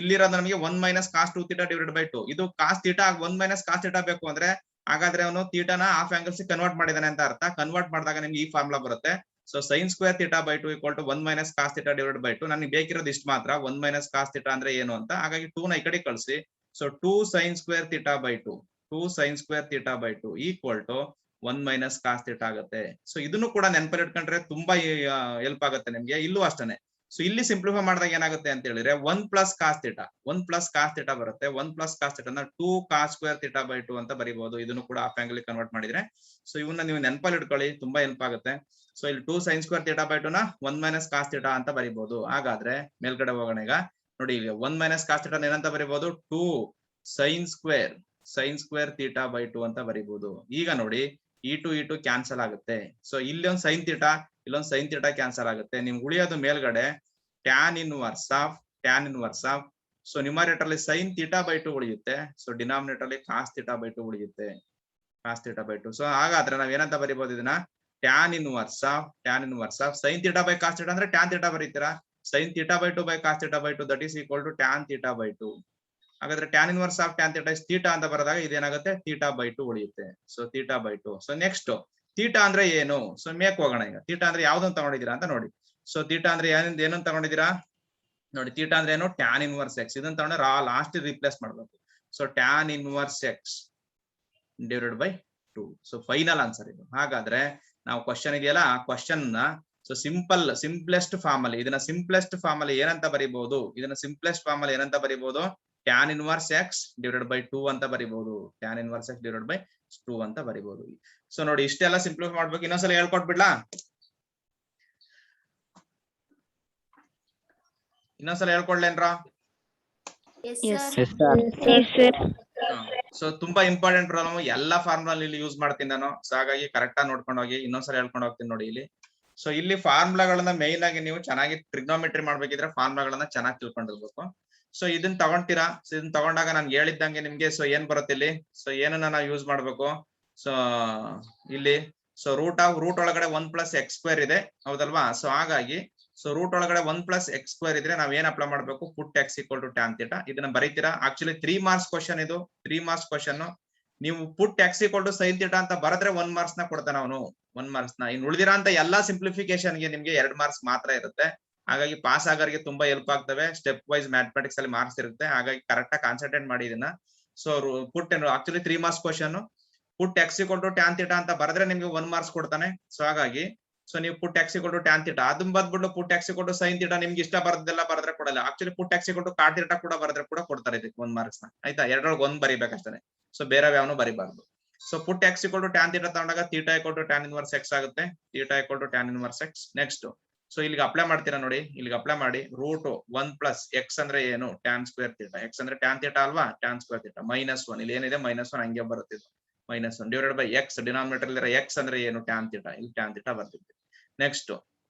ಇಲ್ಲಿರೋದು ನಮಗೆ 1 minus cos 2 theta divided by 2. ಇದು cos theta 1 minus cos theta ಬೇಕು ಅಂದ್ರೆ ಹಾಗಾದ್ರೆ ಅವನು ಥೀಟಾನ ಹಾಫ್ ಆಂಗಲ್ಸ್ ಕನ್ವರ್ಟ್ ಮಾಡಿದಾನೆ ಅಂತ ಅರ್ಥ. ಕನ್ವರ್ಟ್ ಮಾಡಿದಾಗ ನಿಮ್ಗೆ ಈ ಫಾರ್ಮುಲಾ ಬರುತ್ತೆ. So sin square theta by 2 equal to 1 minus cos theta divided by 2. ನನಗೆ ಬೇಕಿರೋದು ಇಷ್ಟು ಮಾತ್ರ, 1 ಮೈನಸ್ ಕಾಸ್ ಥೀಟಾ ಅಂದ್ರೆ ಏನು ಅಂತ. ಹಾಗಾಗಿ 2 ನ ಈ ಕಡೆ ಕಳಿಸಿ. So 2 sin square theta by 2 equal to 1 minus cos theta ಆಗುತ್ತೆ. ಸೊ ಇದನ್ನು ಕೂಡ ನೆನಪಲ್ಲಿ ಇಟ್ಕೊಂಡ್ರೆ ತುಂಬಾ ಹೆಲ್ಪ್ ಆಗುತ್ತೆ ನಿಮ್ಗೆ. ಇಲ್ಲೂ ಅಷ್ಟೇ. ಸೊ ಇಲ್ಲಿ ಸಿಂಪ್ಲಿಫೈ ಮಾಡಿದಾಗ ಏನಾಗುತ್ತೆ ಅಂತ ಹೇಳಿದ್ರೆ 1 ಪ್ಲಸ್ ಕಾಸ್ ಥೀಟಾ ಬರುತ್ತೆ. 1 ಪ್ಲಸ್ ಕಾಸ್ ಥೀಟಾನ 2 ಕಾಸ್ ಸ್ಕ್ವೇರ್ ಥೀಟಾ ಬೈ 2 ಅಂತ ಬರೀಬಹುದು. ಇದನ್ನು ಕೂಡ ಹಾಫ್ ಆಂಗಲ್ ಕನ್ವರ್ಟ್ ಮಾಡಿದ್ರೆ ಸೊ ಇವನ್ನ ನೀವು ನೆನಪಲ್ಲಿ ಇಟ್ಕೊಳ್ಳಿ, ತುಂಬಾ ಹೆಲ್ಪ್ ಆಗುತ್ತೆ. ಸೊ ಇಲ್ಲಿ 2 sin ಸ್ಕ್ವೇರ್ ಥೀಟಾ ಬೈ 2 ನ 1 ಮೈನಸ್ ಕಾಸ್ ಥೀಟಾ ಅಂತ ಬರೀಬಹುದು. ಹಾಗಾದ್ರೆ ಮೇಲ್ಗಡೆ ಹೋಗೋಣ ಈಗ. ನೋಡಿ ಈಗ 1 ಮೈನಸ್ ಕಾಸ್ ಥೀಟಾ ಏನಂತ ಬರೀಬಹುದು, 2 sin ಸ್ಕ್ವೇರ್ ಥೀಟಾ ಬೈ 2 ಅಂತ ಬರೀಬಹುದು. ಈಗ ನೋಡಿ ಈ ಟು ಕ್ಯಾನ್ಸಲ್ ಆಗುತ್ತೆ. ಸೊ ಇಲ್ಲಿ ಒಂದು ಸೈನ್ ಥೀಟಾ, ಇಲ್ಲೊಂದು ಸೈನ್ ಥೀಟಾ ಕ್ಯಾನ್ಸಲ್ ಆಗುತ್ತೆ. ನಿಮ್ಗೆ ಉಳಿಯೋದು ಮೇಲ್ಗಡೆ tan inverse of so numerator ಅಲ್ಲಿ sin ಥೀಟಾ ಬೈ 2 ಉಳಿಯುತ್ತೆ. ಸೊ ಡಿನಾಮಿನೇಟರ್ ಅಲ್ಲಿ cos ಥೀಟಾ ಬೈ 2 ಉಳಿಯುತ್ತೆ, ಸೊ ಹಾಗಾದ್ರೆ ನಾವ್ ಏನಂತ ಬರೀಬಹುದು ಇದನ್ನ, tan inverse of sin theta by cos theta ಅಂದ್ರೆ tan ಥೀಟಾ ಬರೀತೀರಾ. sin theta by 2 by cos theta by 2 that is equal to tan theta by 2. ಹಾಗಾದ್ರೆ tan inverse of tan theta is theta ಅಂತ ಬರೆದಾಗ ಇದೇನಾಗುತ್ತೆ, theta by 2 ಉಳಿಯುತ್ತೆ. So theta by 2. So next theta ಅಂದ್ರೆ ಏನು, so make ಹೋಗೋಣ ಈಗ. Theta ಅಂದ್ರೆ ಯಾವ್ದನ್ನ ತಗೊಂಡಿದ್ದೀರಾ ಅಂತ ನೋಡಿ. ಸೊ ಥೀಟಾ ಅಂದ್ರೆ ಏನನ್ನ ತಗೊಂಡಿದ್ದೀರಾ ನೋಡಿ. ಥೀಟಾ ಅಂದ್ರೆ ಏನು, tan ಇನ್ವರ್ಸ್ x. ಇದನ್ನ ತಗೊಂಡ್ರೆ ಲಾಸ್ಟ್ ರಿಪ್ಲೇಸ್ ಮಾಡ್ಬೇಕು. So tan inverse x divided by 2. So final answer ಇದು. ಹಾಗಾದ್ರೆ ನಾವು ಕ್ವಶನ್ ಇದೆಯಲ್ಲ, ಆ ಕ್ವಶನ್ ನ ಸೊ ಸಿಂಪ್ಲೆಸ್ಟ್ ಫಾರ್ಮ್ ಅಲ್ಲಿ ಏನಂತ ಬರೀಬಹುದು, tan inverse x divided by 2 ಅಂತ ಬರೀಬಹುದು. tan inverse x divided by 2 ಅಂತ ಬರೀಬಹುದು. ಸೊ ನೋಡಿ ಇಷ್ಟೆಲ್ಲ ಸಿಂಪ್ಲಿಫೈ ಮಾಡ್ಬೇಕು. ಇನ್ನೊಂದ್ಸಲ ಹೇಳ್ಕೊಟ್ಬಿಡ್ಲಾ, ಇನ್ನೊಂದ್ಸಲ ಹೇಳ್ಕೊಡ್ಲೇನ್ರ? ಸೊ ತುಂಬಾ ಇಂಪಾರ್ಟೆಂಟ್ ಪ್ರಾಬ್ಲಮ್, ಎಲ್ಲಾ ಫಾರ್ಮುಲಾ ಇಲ್ಲಿ ಯೂಸ್ ಮಾಡ್ತೀನಿ ನಾನು. ಸೊ ಹಾಗಾಗಿ ಕರೆಕ್ಟ್ ಆಗಿ ನೋಡ್ಕೊಂಡು ಹೋಗಿ. ಇನ್ನೊಂದ್ಸಲ ಹೇಳ್ಕೊಂಡು ಹೋಗ್ತೀನಿ ನೋಡಿ ಇಲ್ಲಿ. ಸೊ ಇಲ್ಲಿ ಫಾರ್ಮುಲಾಗಳನ್ನ ಮೇನ್ ಆಗಿ ನೀವು ಚೆನ್ನಾಗಿ ಟ್ರಿಗ್ನೋಮೆಟ್ರಿ ಮಾಡ್ಬೇಕಿದ್ರೆ ಫಾರ್ಮುಲಾಗಳನ್ನ ಚೆನ್ನಾಗಿ ತಿಳ್ಕೊಂಡಿರ್ಬೇಕು. ಸೊ ಇದನ್ನ ತಗೊಂತೀರಾ. ಸೊ ಇದನ್ನ ತಗೊಂಡಾಗ ನಾನು ಹೇಳಿದ್ದಂಗೆ ನಿಮ್ಗೆ ಸೊ ಏನ್ ಬರುತ್ತೆ ಇಲ್ಲಿ, ಸೊ ಏನನ್ನ ನಾವು ಯೂಸ್ ಮಾಡ್ಬೇಕು. ಸೊ ಇಲ್ಲಿ ಸೊ ರೂಟ್ ಒಳಗಡೆ 1 ಪ್ಲಸ್ ಎಕ್ಸ್ ಸ್ಕ್ವೇರ್ ಇದೆ, ಹೌದಲ್ವಾ? ಸೊ ಹಾಗಾಗಿ ಸೊ ರೂಟ್ ಒಳಗಡೆ 1 ಪ್ಲಸ್ ಎಕ್ಸ್ ಸ್ಕ್ವೇರ್ ಇದ್ರೆ ನಾವ್ ಏನ್ ಅಪ್ಲೈ ಮಾಡ್ಬೇಕು, put X equal to tan theta. ಇದನ್ನ ಬರೀತೀರಾ. ಆಕ್ಚುಲಿ 3 ಮಾರ್ಕ್ಸ್ ಕ್ವಶನ್ ಇದು, 3 ಮಾರ್ಕ್ಸ್ ಕ್ವಶನ್. ನೀವು put X equal to sine theta ಅಂತ ಬರೆದ್ರೆ 1 ಮಾರ್ಕ್ಸ್ ನ ಕೊಡ್ತಾನೆ ಅವನು, 1 ಮಾರ್ಕ್ಸ್ ನ. ಇನ್ನು ಉಳಿದಿರೋ ಅಂತ ಎಲ್ಲಾ ಸಿಂಪ್ಲಿಫಿಕೇಶನ್ ಗೆ ನಿಮ್ಗೆ 2 ಮಾರ್ಕ್ಸ್ ಮಾತ್ರ ಇರುತ್ತೆ. ಹಾಗಾಗಿ ಪಾಸ್ ಆಗೋರಿಗೆ ತುಂಬಾ ಹೆಲ್ಪ್ ಆಗ್ತವೆ. ಸ್ಟೆಪ್ ವೈಸ್ ಮ್ಯಾಥಮೆಟಿಕ್ಸ್ ಅಲ್ಲಿ ಮಾರ್ಕ್ಸ್ ಇರುತ್ತೆ. ಹಾಗಾಗಿ ಕರೆಕ್ಟ್ ಆಗಿ ಕಾನ್ಸಂಟ್ರೇಟ್ ಮಾಡಿ ಇದನ್ನ. So put actually 3 marks question. Put X equal to tan theta ಅಂತ ಬರೆದ್ರೆ ನಿಮ್ಗೆ 1 ಮಾರ್ಕ್ಸ್ ಕೊಡ್ತಾನೆ. ಸೊ ಹಾಗಾಗಿ ಸೊ ನೀವು put X equal to tan theta ಅದನ್ನ ಬಂದ್ಬಿಟ್ಟು put X equal to sine theta ನಿಮ್ಗೆ ಇಷ್ಟ ಬರದೆಲ್ಲ ಬರೆದ್ರೆ ಕೊಡಲ್ಲ. Actually put X equal to cot theta ಕೂಡ ಬರೆದ್ರೆ ಕೂಡ ಕೊಡ್ತಾರೆ ಇದಕ್ಕೆ 1 ಮಾರ್ಕ್ಸ್ ನ. ಆಯ್ತಾ? ಎರಡರೊಳಗೆ 1 ಬರೀಬೇಕಷ್ಟೇ. ಸೊ ಬೇರೆ ಯಾವನು ಬರಿಬಾರ್ದು. So put X equal to tan theta ತಗೊಂಡಾಗ theta equal to tan inverse X ಆಗುತ್ತೆ. Theta equal to tan inverse x. Next so ಇಲ್ಲಿಗೆ ಅಪ್ಲೈ ಮಾಡ್ತೀರಾ ನೋಡಿ. ಇಲ್ಲಿಗೆ ಅಪ್ಲೈ ಮಾಡಿ ರೂಟ್ 1 ಪ್ಲಸ್ ಎಕ್ಸ್ ಅಂದ್ರೆ ಏನು, ಟ್ಯಾನ್ ಸ್ಕ್ವೇರ್ ಥೀಟಾ. ಎಕ್ಸ್ ಅಂದ್ರೆ ಟ್ಯಾನ್ ಥೀಟಾ ಅಲ್ವಾ, ಟ್ಯಾನ್ ಸ್ಕ್ವೇರ್ ಥೀಟಾ ಮೈನಸ್ 1. ಇಲ್ಲಿ ಏನಿದೆ -1 ಹಂಗೆ ಬರುತ್ತೆ. -1 ಡಿವೈಡೆಡ್ ಬೈ ಎಕ್ಸ್. ಡಿನಾಮಿನೇಟರ್ ಇರೋ ಎಕ್ಸ್ ಅಂದ್ರೆ ಏನು, ಟ್ಯಾನ್ ಥೀಟಾ. ಇಲ್ಲಿ ಟ್ಯಾನ್ ಥೀಟಾ ಬರ್ತಿದ್ದೆ. ನೆಕ್ಸ್ಟ್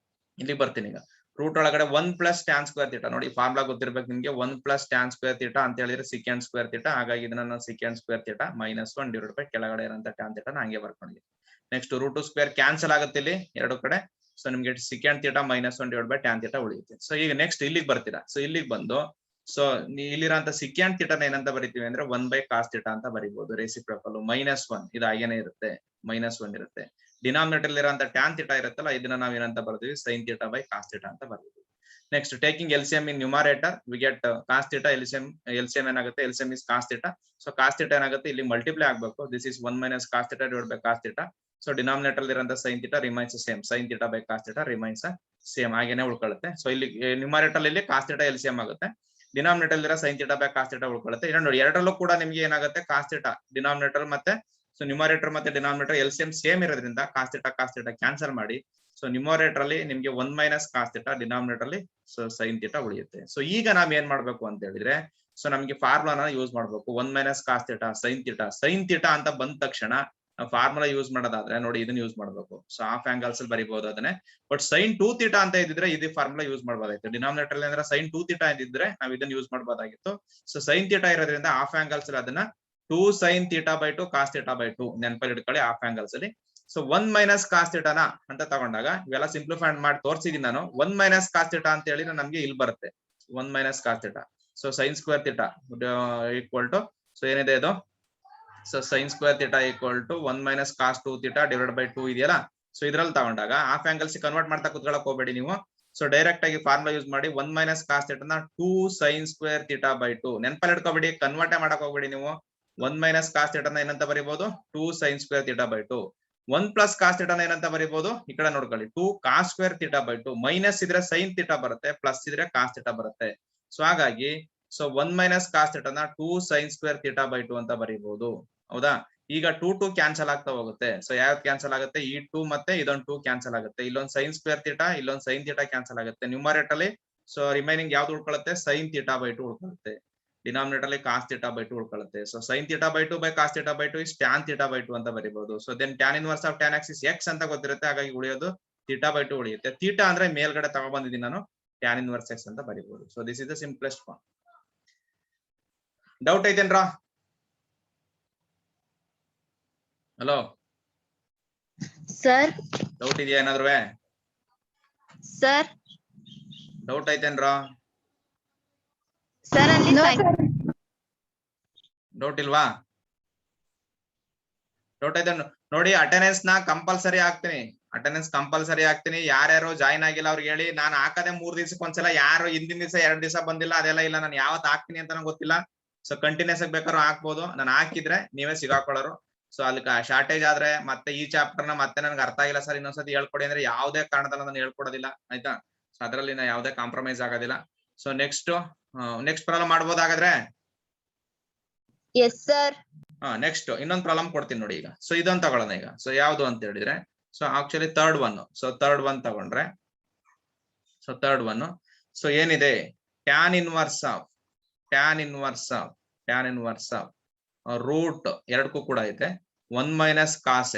ಇಲ್ಲಿ ಬರ್ತೀನಿ ಈಗ. ರೂಟ್ ಒಳಗಡೆ 1 ಪ್ಲಸ್ ಟ್ಯಾನ್ ಸ್ಕ್ವೇರ್ ಥೀಟಾ. ನೋಡಿ ಫಾರ್ಮುಲಾ ಗೊತ್ತಿರ್ಬೇಕು ನಿಮ್ಗೆ. 1 ಪ್ಲಸ್ ಟ್ಯಾನ್ ಸ್ಕ್ವೇರ್ ಥೀಟಾ ಅಂತ ಹೇಳಿದ್ರೆ ಸಿಕೆಂಡ್ ಸ್ಕ್ವೇರ್ ಥೀಟಾ. ಹಾಗಾಗಿ ಇದನ್ನ ನಾನು secant square theta -1 divided by ಕೆಳಗಡೆ ಇರೋಂತ ಟ್ಯಾನ್ ಥೀಟಾ ಹಂಗೆ ಬರ್ಕೊಂಡಿದ್ದೀನಿ. ನೆಕ್ಸ್ಟ್ ರೂಟ್ ಸ್ಕ್ವೇರ್ ಕ್ಯಾನ್ಸಲ್ ಆಗುತ್ತೆ ಇಲ್ಲಿ ಎರಡು ಕಡೆ. ಸೊ ನಿಮ್ಗೆ secant theta -1 divided by tan theta ಉಳಿಯುತ್ತೆ. ಸೊ ಈಗ ನೆಕ್ಸ್ಟ್ ಇಲ್ಲಿಗೆ ಬರ್ತೀರಾ. ಸೊ ಇಲ್ಲಿಗೆ ಬಂದು ಸೊ ಇಲ್ಲಿರೋಂತ ಸಿಕೆಂಡ್ ಥೀಟಾನ ಏನಂತ ಬರಿತೀವಿ ಅಂದ್ರೆ 1 ಬೈ ಕಾಸ್ ಥೀಟಾ ಅಂತ ಬರೀಬಹುದು. ರೆಸಿಪ್ರೋಕಲ್ -1 ಇದು ಹಾಗೇನೆ ಇರುತ್ತೆ, -1 ಇರುತ್ತೆ. ಡಿನಾಮಿನೇಟರ್ ಇರೋಂತ ಟ್ಯಾನ್ ಥೀಟಾ ಇರುತ್ತಲ್ಲ, ಇದನ್ನ ನಾವ್ ಏನಂತ ಬರ್ತೀವಿ, sine theta by cos theta ಅಂತ ಬರ್ತೀವಿ. Next taking LCM in numerator we get cos theta. LCM ಏನಾಗುತ್ತೆ, LCM is cos theta. So cos theta ಏನಾಗುತ್ತೆ, ಇಲ್ಲಿ ಮಲ್ಟಿಪ್ಲೈ ಆಗಬೇಕು. This is 1 minus cos theta divide by cos theta. So denominator ಇರೋಂತ sine theta remains same. Sine theta by cos theta remains same ಹಾಗೇನೆ ಉಳ್ಕೊಳ್ಳುತ್ತೆ. So ಇಲ್ಲಿ numerator ಇಲ್ಲಿ cos theta LCM ಆಗುತ್ತೆ, denominator ಇರೋ sign theta by cos theta ಉಳ್ಕೊಳ್ಳುತ್ತೆ. ಈಗ ನೋಡಿ ಎರಡರಲ್ಲೂ ಕೂಡ ನಿಮ್ಗೆ ಏನಾಗುತ್ತೆ, ಕಾಸ್ ಥೀಟಾ ಡಿನಾಮಿನೇಟರ್ ಮತ್ತೆ ಸೊ ನ್ಯೂಮರೇಟರ್ ಮತ್ತೆ ಡಿನಾಮಿನೇಟರ್ LCM ಸೇಮ್ ಇರೋದ್ರಿಂದ ಕಾಸ್ ಥೀಟಾ ಕ್ಯಾನ್ಸಲ್ ಮಾಡಿ. ಸೊ ನ್ಯೂಮರೇಟರ್ ಅಲ್ಲಿ ನಿಮ್ಗೆ 1 ಮೈನಸ್ ಕಾಸ್ ಥೀಟಾ, ಡಿನಾಮಿನೇಟರ್ ಅಲ್ಲಿ ಸೊ ಸೈನ್ ಥೀಟಾ ಉಳಿಯುತ್ತೆ. ಸೊ ಈಗ ನಾವ್ ಏನ್ ಮಾಡ್ಬೇಕು ಅಂತ ಹೇಳಿದ್ರೆ, ಸೊ ನಮ್ಗೆ ಫಾರ್ಮುಲಾನ ಯೂಸ್ ಮಾಡ್ಬೇಕು. 1 minus cos theta sine theta ಅಂತ ಬಂದ ತಕ್ಷಣ ಫಾರ್ಮುಲಾ ಯೂಸ್ ಮಾಡೋದಾದ್ರೆ ನೋಡಿ ಇದನ್ನ ಯೂಸ್ ಮಾಡ್ಬೇಕು. ಸೊ ಹಾಫ್ ಆಂಗಲ್ಸ್ ಅಲ್ಲಿ ಬರಿಬಹುದು ಅದನ್ನೇ. ಬಟ್ ಸೈನ್ 2 ಥೀಟಾ ಅಂತ ಇದ್ದಿದ್ರೆ ಇದು ಫಾರ್ಮುಲಾ ಯೂಸ್ ಮಾಡಬಹುದಾಗಿತ್ತು. ಡಿನಾಮಿನೇಟರ್ ಅಲ್ಲಿ ಅಂದ್ರೆ ಸೈನ್ 2 ಥೀಟಾ ಇದ್ದಿದ್ರೆ ನಾವು ಇದನ್ನ ಯೂಸ್ ಮಾಡಬಹುದಾಗಿತ್ತು. ಸೊ ಸೈನ್ ಥೀಟಾ ಇರೋದ್ರಿಂದ ಹಾಫ್ ಆಂಗಲ್ಸ್ ಅಲ್ಲಿ ಅದನ್ನ 2 sine theta by 2 cos theta by 2 ನೆನಪಲ್ಲಿ ಇಟ್ಕೊಳ್ಳಿ ಹಾಫ್ ಆಂಗಲ್ಸ್ ಅಲ್ಲಿ. ಸೊ 1 ಮೈನಸ್ ಕಾಸ್ ಥೀಟಾನ ಅಂತ ತಗೊಂಡಾಗ ಇವೆಲ್ಲ ಸಿಂಪ್ಲಿಫೈ ಮಾಡಿ ತೋರಿಸಿದೀನಿ ನಾನು. 1 ಮೈನಸ್ ಕಾಸ್ ಥೀಟಾ ಅಂತ ಹೇಳಿ ನಮ್ಗೆ ಇಲ್ಲಿ ಬರುತ್ತೆ 1 minus cos theta. So sine square theta equal to so ಏನಿದೆ ಇದು, so sine square theta equal to 1 minus cos 2 theta divide by 2 ಇದೆಯಲ್ಲ. ಸೊ ಇದ್ರಲ್ಲಿ ತಗೊಂಡಾಗ ಹಾಫ್ ಆಂಗಲ್ಸ್ ಕನ್ವರ್ಟ್ ಮಾಡ್ತಾ ಕುತ್ಕೊಳ್ಳಕ್ ಹೋಗ್ಬೇಡಿ ನೀವು. ಸೊ ಡೈರೆಕ್ಟ್ ಆಗಿ ಫಾರ್ಮುಲಾ ಯೂಸ್ ಮಾಡಿ 1 ಮೈನಸ್ ಕಾಸ್ ಥೀಟಾನ 2 ಸೈನ್ ಸ್ಕ್ವೇರ್ ಥೀಟಾ ಬೈ 2 ನೆನಪಲ್ಲಿ ಇಟ್ಕೋಬೇಡಿ, ಕನ್ವರ್ಟ್ ಮಾಡಕ್ ಹೋಗ್ಬೇಡಿ ನೀವು. 1 ಮೈನಸ್ ಕಾಸ್ ಥೀಟಾನ ಏನಂತ ಬರೀಬಹುದು, 2 sine square theta by 2. 1 plus cos ಥೀಟಾನ ಏನಂತ ಬರೀಬಹುದು, ಈ ಕಡೆ ನೋಡ್ಕೊಳ್ಳಿ 2 cos square theta by 2. Minus ಇದ್ರೆ ಸೈನ್ ಥೀಟಾ ಬರುತ್ತೆ, ಪ್ಲಸ್ ಇದ್ರೆ ಕಾಸ್ ಥೀಟಾ ಬರುತ್ತೆ. ಸೊ ಹಾಗಾಗಿ ಸೊ 1 ಮೈನಸ್ ಕಾಸ್ ಥೀಟಾನ 2 ಸೈನ್ ಸ್ಕ್ವೇರ್ ಥೀಟಾ ಬೈ 2 ಅಂತ ಬರೀಬಹುದು. ಹೌದಾ? ಈಗ 2 ಕ್ಯಾನ್ಸಲ್ ಆಗ್ತಾ ಹೋಗುತ್ತೆ. ಸೊ ಯಾವ್ದು ಕ್ಯಾನ್ಸಲ್ ಆಗುತ್ತೆ, ಈ 2 ಮತ್ತೆ ಇದೊಂದು 2 ಕ್ಯಾನ್ಸಲ್ ಆಗುತ್ತೆ. ಇಲ್ಲೊಂದು ಸೈನ್ ಸ್ಕ್ವೇರ್ ಥೀಟಾ, ಇಲ್ಲೊಂದು ಸೈನ್ ಥೀಟಾ ಕ್ಯಾನ್ಸಲ್ ಆಗುತ್ತೆ. ನ್ಯೂಮರೇಟರ್ ಅಲ್ಲಿ ಸೊ ರಿಮೈನಿಂಗ್ ಯಾವ್ದು ಉಳ್ಕೊಳ್ಳುತ್ತೆ, ಸೈನ್ ಥೀಟಾ ಬೈ 2 ಉಳ್ಕೊಳ್ಳುತ್ತೆ. ಡಿನಾಮಿನೇಟರ್ ಅಲ್ಲಿ ಕಾಸ್ ಥೀಟಾ ಬೈ 2 ಉಳ್ಕೊಳ್ಳುತ್ತೆ. So sine theta by 2 by cos theta by 2 is tan theta by 2 ಅಂತ ಬರೀಬಹುದು. So then tan inverse of tan axis x ಅಂತ ಗೊತ್ತಿರುತ್ತೆ, ಹಾಗಾಗಿ ಉಳಿಯೋದು ಥೀಟಾ ಬೈ 2 ಉಳಿಯುತ್ತೆ. ಥೀಟಾ ಅಂದ್ರೆ ಮೇಲ್ಗಡೆ ತಗೊಬಂದಿದ್ದೀನಿ ನಾನು, ಟ್ಯಾನ್ ಇನ್ವರ್ಸ್ ಎಕ್ಸ್ ಅಂತ ಬರೀಬಹುದು. So this is the simplest form. Doubt ಐತೇನ್ರಾ? Hello sir. ಡೌಟ್ ಇದೆಯಾ ಏನಾದ್ರು? ಸರ್ ಡೌಟ್ ಐತೇನ್ರಾ? ಸರ್ ಅಲ್ಲಿ ಡೌಟ್ ಇಲ್ವಾ? ಡೌಟ್ ಐತೆ ನೋಡಿ, ಅಟೆಂಡೆನ್ಸ್ ನ ಕಂಪಲ್ಸರಿ ಹಾಕ್ತೀನಿ. ಯಾರ್ಯಾರು ಜಾಯಿನ್ ಆಗಿಲ್ಲ ಅವ್ರಿಗೆ ಹೇಳಿ, ನಾನು ಹಾಕದೆ 3 ದಿವಸಕ್ಕೆ ಒಂದ್ಸಲ. ಯಾರು ಹಿಂದಿನ ದಿವಸ 2 ದಿವಸ ಬಂದಿಲ್ಲ ಅದೆಲ್ಲ ಇಲ್ಲ, ನಾನು ಯಾವತ್ ಹಾಕ್ತೀನಿ ಅಂತ ಗೊತ್ತಿಲ್ಲ. ಸೊ ಕಂಟಿನ್ಯೂಸ್ ಆಗಿ ಬೇಕಾದ್ರೂ ಹಾಕ್ಬೋದು. ನಾನು ಹಾಕಿದ್ರೆ ನೀವೇ ಸಿಗಾಕೊಳ್ಳೋರು. ಸೊ ಅದಕ್ಕೆ ಶಾರ್ಟೇಜ್ ಆದ್ರೆ ಮತ್ತೆ ಈ ಚಾಪ್ಟರ್ ನ ಮತ್ತೆ ನನ್ಗೆ ಅರ್ಥ ಆಗಿಲ್ಲ ಸರ್ ಇನ್ನೊಂದ್ಸತಿ ಹೇಳ್ಕೊಡಿ ಅಂದ್ರೆ ಯಾವುದೇ ಕಾರಣದಲ್ಲಿ ನಾನು ಹೇಳ್ಕೊಡೋದಿಲ್ಲ, ಆಯ್ತಾ? ಸೊ ಅದರಲ್ಲಿ ನಾ ಯಾವುದೇ ಕಾಂಪ್ರಮೈಸ್ ಆಗೋದಿಲ್ಲ. ಸೊ ನೆಕ್ಸ್ಟ್ ಪ್ರಾಬ್ಲಮ್ ಮಾಡ್ಬೋದಾಗಾದ್ರೆ? Yes sir. ನೆಕ್ಸ್ಟ್ ಇನ್ನೊಂದು ಪ್ರಾಬ್ಲಮ್ ಕೊಡ್ತೀನಿ ನೋಡಿ ಈಗ. ಸೊ ಇದೊಂದು ತಗೊಳ್ಳೋಣ ಈಗ. ಸೊ ಯಾವ್ದು ಅಂತ ಹೇಳಿದ್ರೆ, ಸೊ ಆಕ್ಚುಲಿ ಥರ್ಡ್ ಒನ್ ತಗೊಂಡ್ರೆ, ಸೊ ಥರ್ಡ್ ಒನ್ ಸೊ ಏನಿದೆ, ಟ್ಯಾನ್ ಇನ್ವರ್ಸ್ ಆಫ್ ರೂಟ್ ಎರಡಕ್ಕೂ ಕೂಡ ಐತೆ 1 minus cos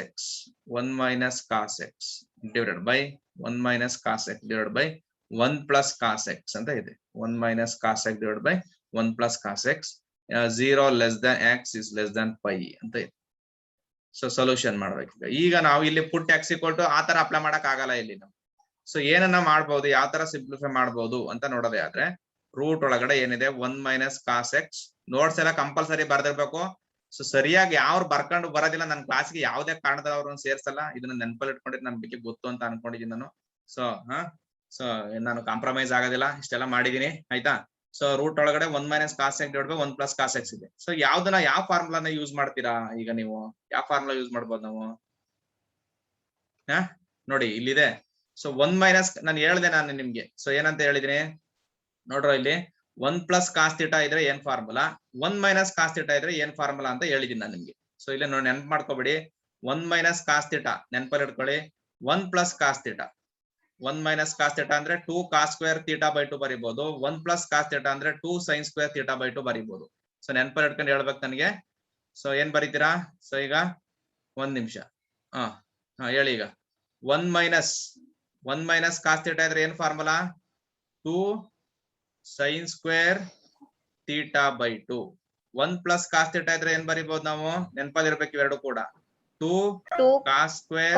x divided by 1 minus cos x divided by 1 plus cos x ಅಂತ ಇದೆ. 1 minus cos x divided by 1 plus cos x 0 less than x is less than pi ಅಂತ ಇದೆ. So solution ಮಾಡ್ಬೇಕು. ಈಗ ನಾವು ಇಲ್ಲಿ ಪುಟ್ ಎಕ್ಸ್ ಈಕ್ವಲ್ ಟು ಆ ತರ ಅಪ್ಲೈ ಮಾಡಕ್ ಆಗಲ್ಲ ಇಲ್ಲಿ ನಾವು. ಸೊ ಏನನ್ನ ಮಾಡ್ಬೋದು, ಯಾವ ತರ ಸಿಂಪ್ಲಿಫೈ ಮಾಡ್ಬೋದು ಅಂತ ನೋಡೋದೇ ಆದ್ರೆ, ರೂಟ್ ಒಳಗಡೆ ಏನಿದೆ 1 ಮೈನಸ್ ಕಾಸ್ ಎಕ್ಸ್. ನೋಟ್ಸ್ ಎಲ್ಲ ಕಂಪಲ್ಸರಿ ಬರ್ದಿರ್ಬೇಕು. ಸೊ ಸರಿಯಾಗಿ ಯಾವ್ರು ಬರ್ಕೊಂಡು ಬರೋದಿಲ್ಲ ನನ್ನ ಕ್ಲಾಸ್ಗೆ ಯಾವುದೇ ಕಾರಣದ ಅವ್ರನ್ನ ಸೇರ್ಸಲ್ಲ. ಇದನ್ನ ನೆನಪಲ್ಲಿ ಇಟ್ಕೊಂಡಿದ್ದು ನನ್ ಬಗ್ಗೆ ಗೊತ್ತು ಅಂತ ಅನ್ಕೊಂಡಿದ್ದೀನಿ ನಾನು. ಸೊ ನಾನು ಕಾಂಪ್ರಮೈಸ್ ಆಗೋದಿಲ್ಲ, ಇಷ್ಟೆಲ್ಲ ಮಾಡಿದೀನಿ, ಆಯ್ತಾ? ಸೊ ರೂಟ್ ಒಳಗಡೆ 1 minus cos x divided by 1 plus cos x ಇದೆ. ಸೊ ಯಾವ ಫಾರ್ಮುಲಾನ ಯೂಸ್ ಮಾಡ್ತೀರಾ ಈಗ ನೀವು? ಯಾವ ಫಾರ್ಮುಲಾ ಯೂಸ್ ಮಾಡ್ಬೋದು ನಾವು? ನೋಡಿ ಇಲ್ಲಿದೆ. ಸೊ 1 ಮೈನಸ್ ನಾನು ಹೇಳ್ದೆ ನಾನು ನಿಮ್ಗೆ. ಸೊ ಏನಂತ ಹೇಳಿದೀನಿ ನೋಡ್ರೋ, ಇಲ್ಲಿ 1 ಪ್ಲಸ್ ಕಾಸ್ ಥೀಟಾ ಇದ್ರೆ ಏನ್ ಫಾರ್ಮುಲಾ, 1 ಮೈನಸ್ ಕಾಸ್ ಥೀಟಾ ಇದ್ರೆ ಏನ್ ಫಾರ್ಮುಲಾ ಅಂತ ಹೇಳಿದೀನಿ ನಾನು ನಿಮ್ಗೆ. ಸೊ ಇಲ್ಲಿ ನೋಡಿ ನೆನ್ಪು ಮಾಡ್ಕೋಬೇಡಿ, 1 ಮೈನಸ್ ಕಾಸ್ ಥೀಟಾ ನೆನಪಲ್ಲಿ ಇಟ್ಕೊಳ್ಳಿ, 1 plus cos theta. 1 minus cos theta ಅಂದ್ರೆ 2 ಕಾಸ್ ಸ್ಕ್ವೇರ್ ಥೀಟಾ ಬೈ 2 ಬರೀಬಹುದು. 1 ಪ್ಲಸ್ ಕಾಸ್ ಥೀಟಾ ಅಂದ್ರೆ 2 ಸೈನ್ ಸ್ಕ್ವೇರ್ ಥೀಟಾ ಬೈ 2 ಬರೀಬಹುದು. ಸೊ ನೆನಪಲ್ಲಿ ಇಟ್ಕೊಂಡು ಹೇಳ್ಬೇಕು ನನಗೆ. ಸೊ ಏನ್ ಬರೀತೀರಾ? ಸೊ ಈಗ 1 ನಿಮಿಷ ಹೇಳಿ ಈಗ. 1 ಮೈನಸ್ ಕಾಸ್ ಥೀಟಾ ಇದ್ರೆ ಏನ್ formula, 2 sine square theta by 2. 1 plus cos theta ಇದ್ರೆ ಏನ್ ಬರೀಬಹುದು ನಾವು? ನೆನಪಲ್ಲಿ ಇರ್ಬೇಕು ಇವೆರಡು ಕೂಡ, 2 cos square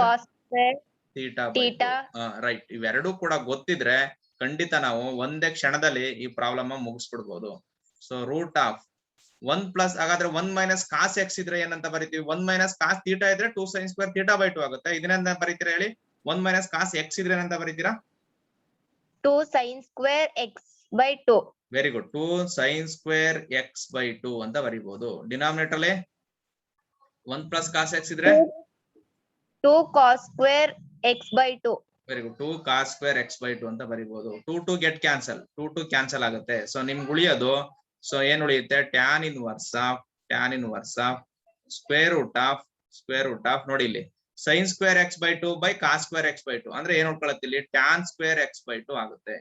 theta by 2. Right. ಇವೆರಡು ಕೂಡ ಗೊತ್ತಿದ್ರೆ ಖಂಡಿತ ನಾವು ಒಂದೇ ಕ್ಷಣದಲ್ಲಿ ಈ ಪ್ರಾಬ್ಲಮ್ ಮುಗಿಸ್ಬಿಡ್ಬೋದು. ಸೊ ರೂಟ್ ಆಫ್ 1 ಪ್ಲಸ್, ಹಾಗಾದ್ರೆ 1 ಮೈನಸ್ ಕಾಸ್ ಎಕ್ಸ್ ಇದ್ರೆ ಏನಂತ ಬರೀತೀವಿ? 1 ಮೈನಸ್ ಕಾಸ್ ಥೀಟಾ ಇದ್ರೆ 2 ಸೈನ್ ಸ್ಕ್ವೇರ್ ಥೀಟಾ ಬೈ 2 ಆಗುತ್ತೆ. ಇದನ್ನ ಬರೀತೀರಾ ಹೇಳಿ? 1 ಮೈನಸ್ ಕಾಸ್ ಎಕ್ಸ್ ಇದ್ರೆ ಏನಂತ ಬರೀತೀರಾ? 2 sin square x by 2. Very good. 2 sin square x by 2 ಅಂತ ಬರೀಬಹುದು. ಡಿನಾಮಿನೇಟರ್ ಅಲ್ಲಿ 1 ಪ್ಲಸ್ ಕಾಸ್ ಎಕ್ಸ್ ಇದ್ರೆ 2 cos square x by 2. Very good. 2 cos square x by 2 ಅಂತ ಬರೀಬಹುದು. 2 ಗೆಟ್ ಕ್ಯಾನ್ಸಲ್, 2 ಕ್ಯಾನ್ಸಲ್ ಆಗುತ್ತೆ. ಸೊ ನಿಮ್ಗೆ ಉಳಿಯೋದು, ಸೊ ಏನ್ ಉಳಿಯುತ್ತೆ, tan inverse of square root of ನೋಡಿ ಇಲ್ಲಿ sine square x by 2 by cos square x by 2 ಅಂದ್ರೆ ಏನ್ ನೋಡ್ಕೊಳತ್ತೆ ಇಲ್ಲಿ, ಟ್ಯಾನ್ ಸ್ಕ್ವೇರ್ ಎಕ್ಸ್ ಬೈ 2 ಆಗುತ್ತೆ.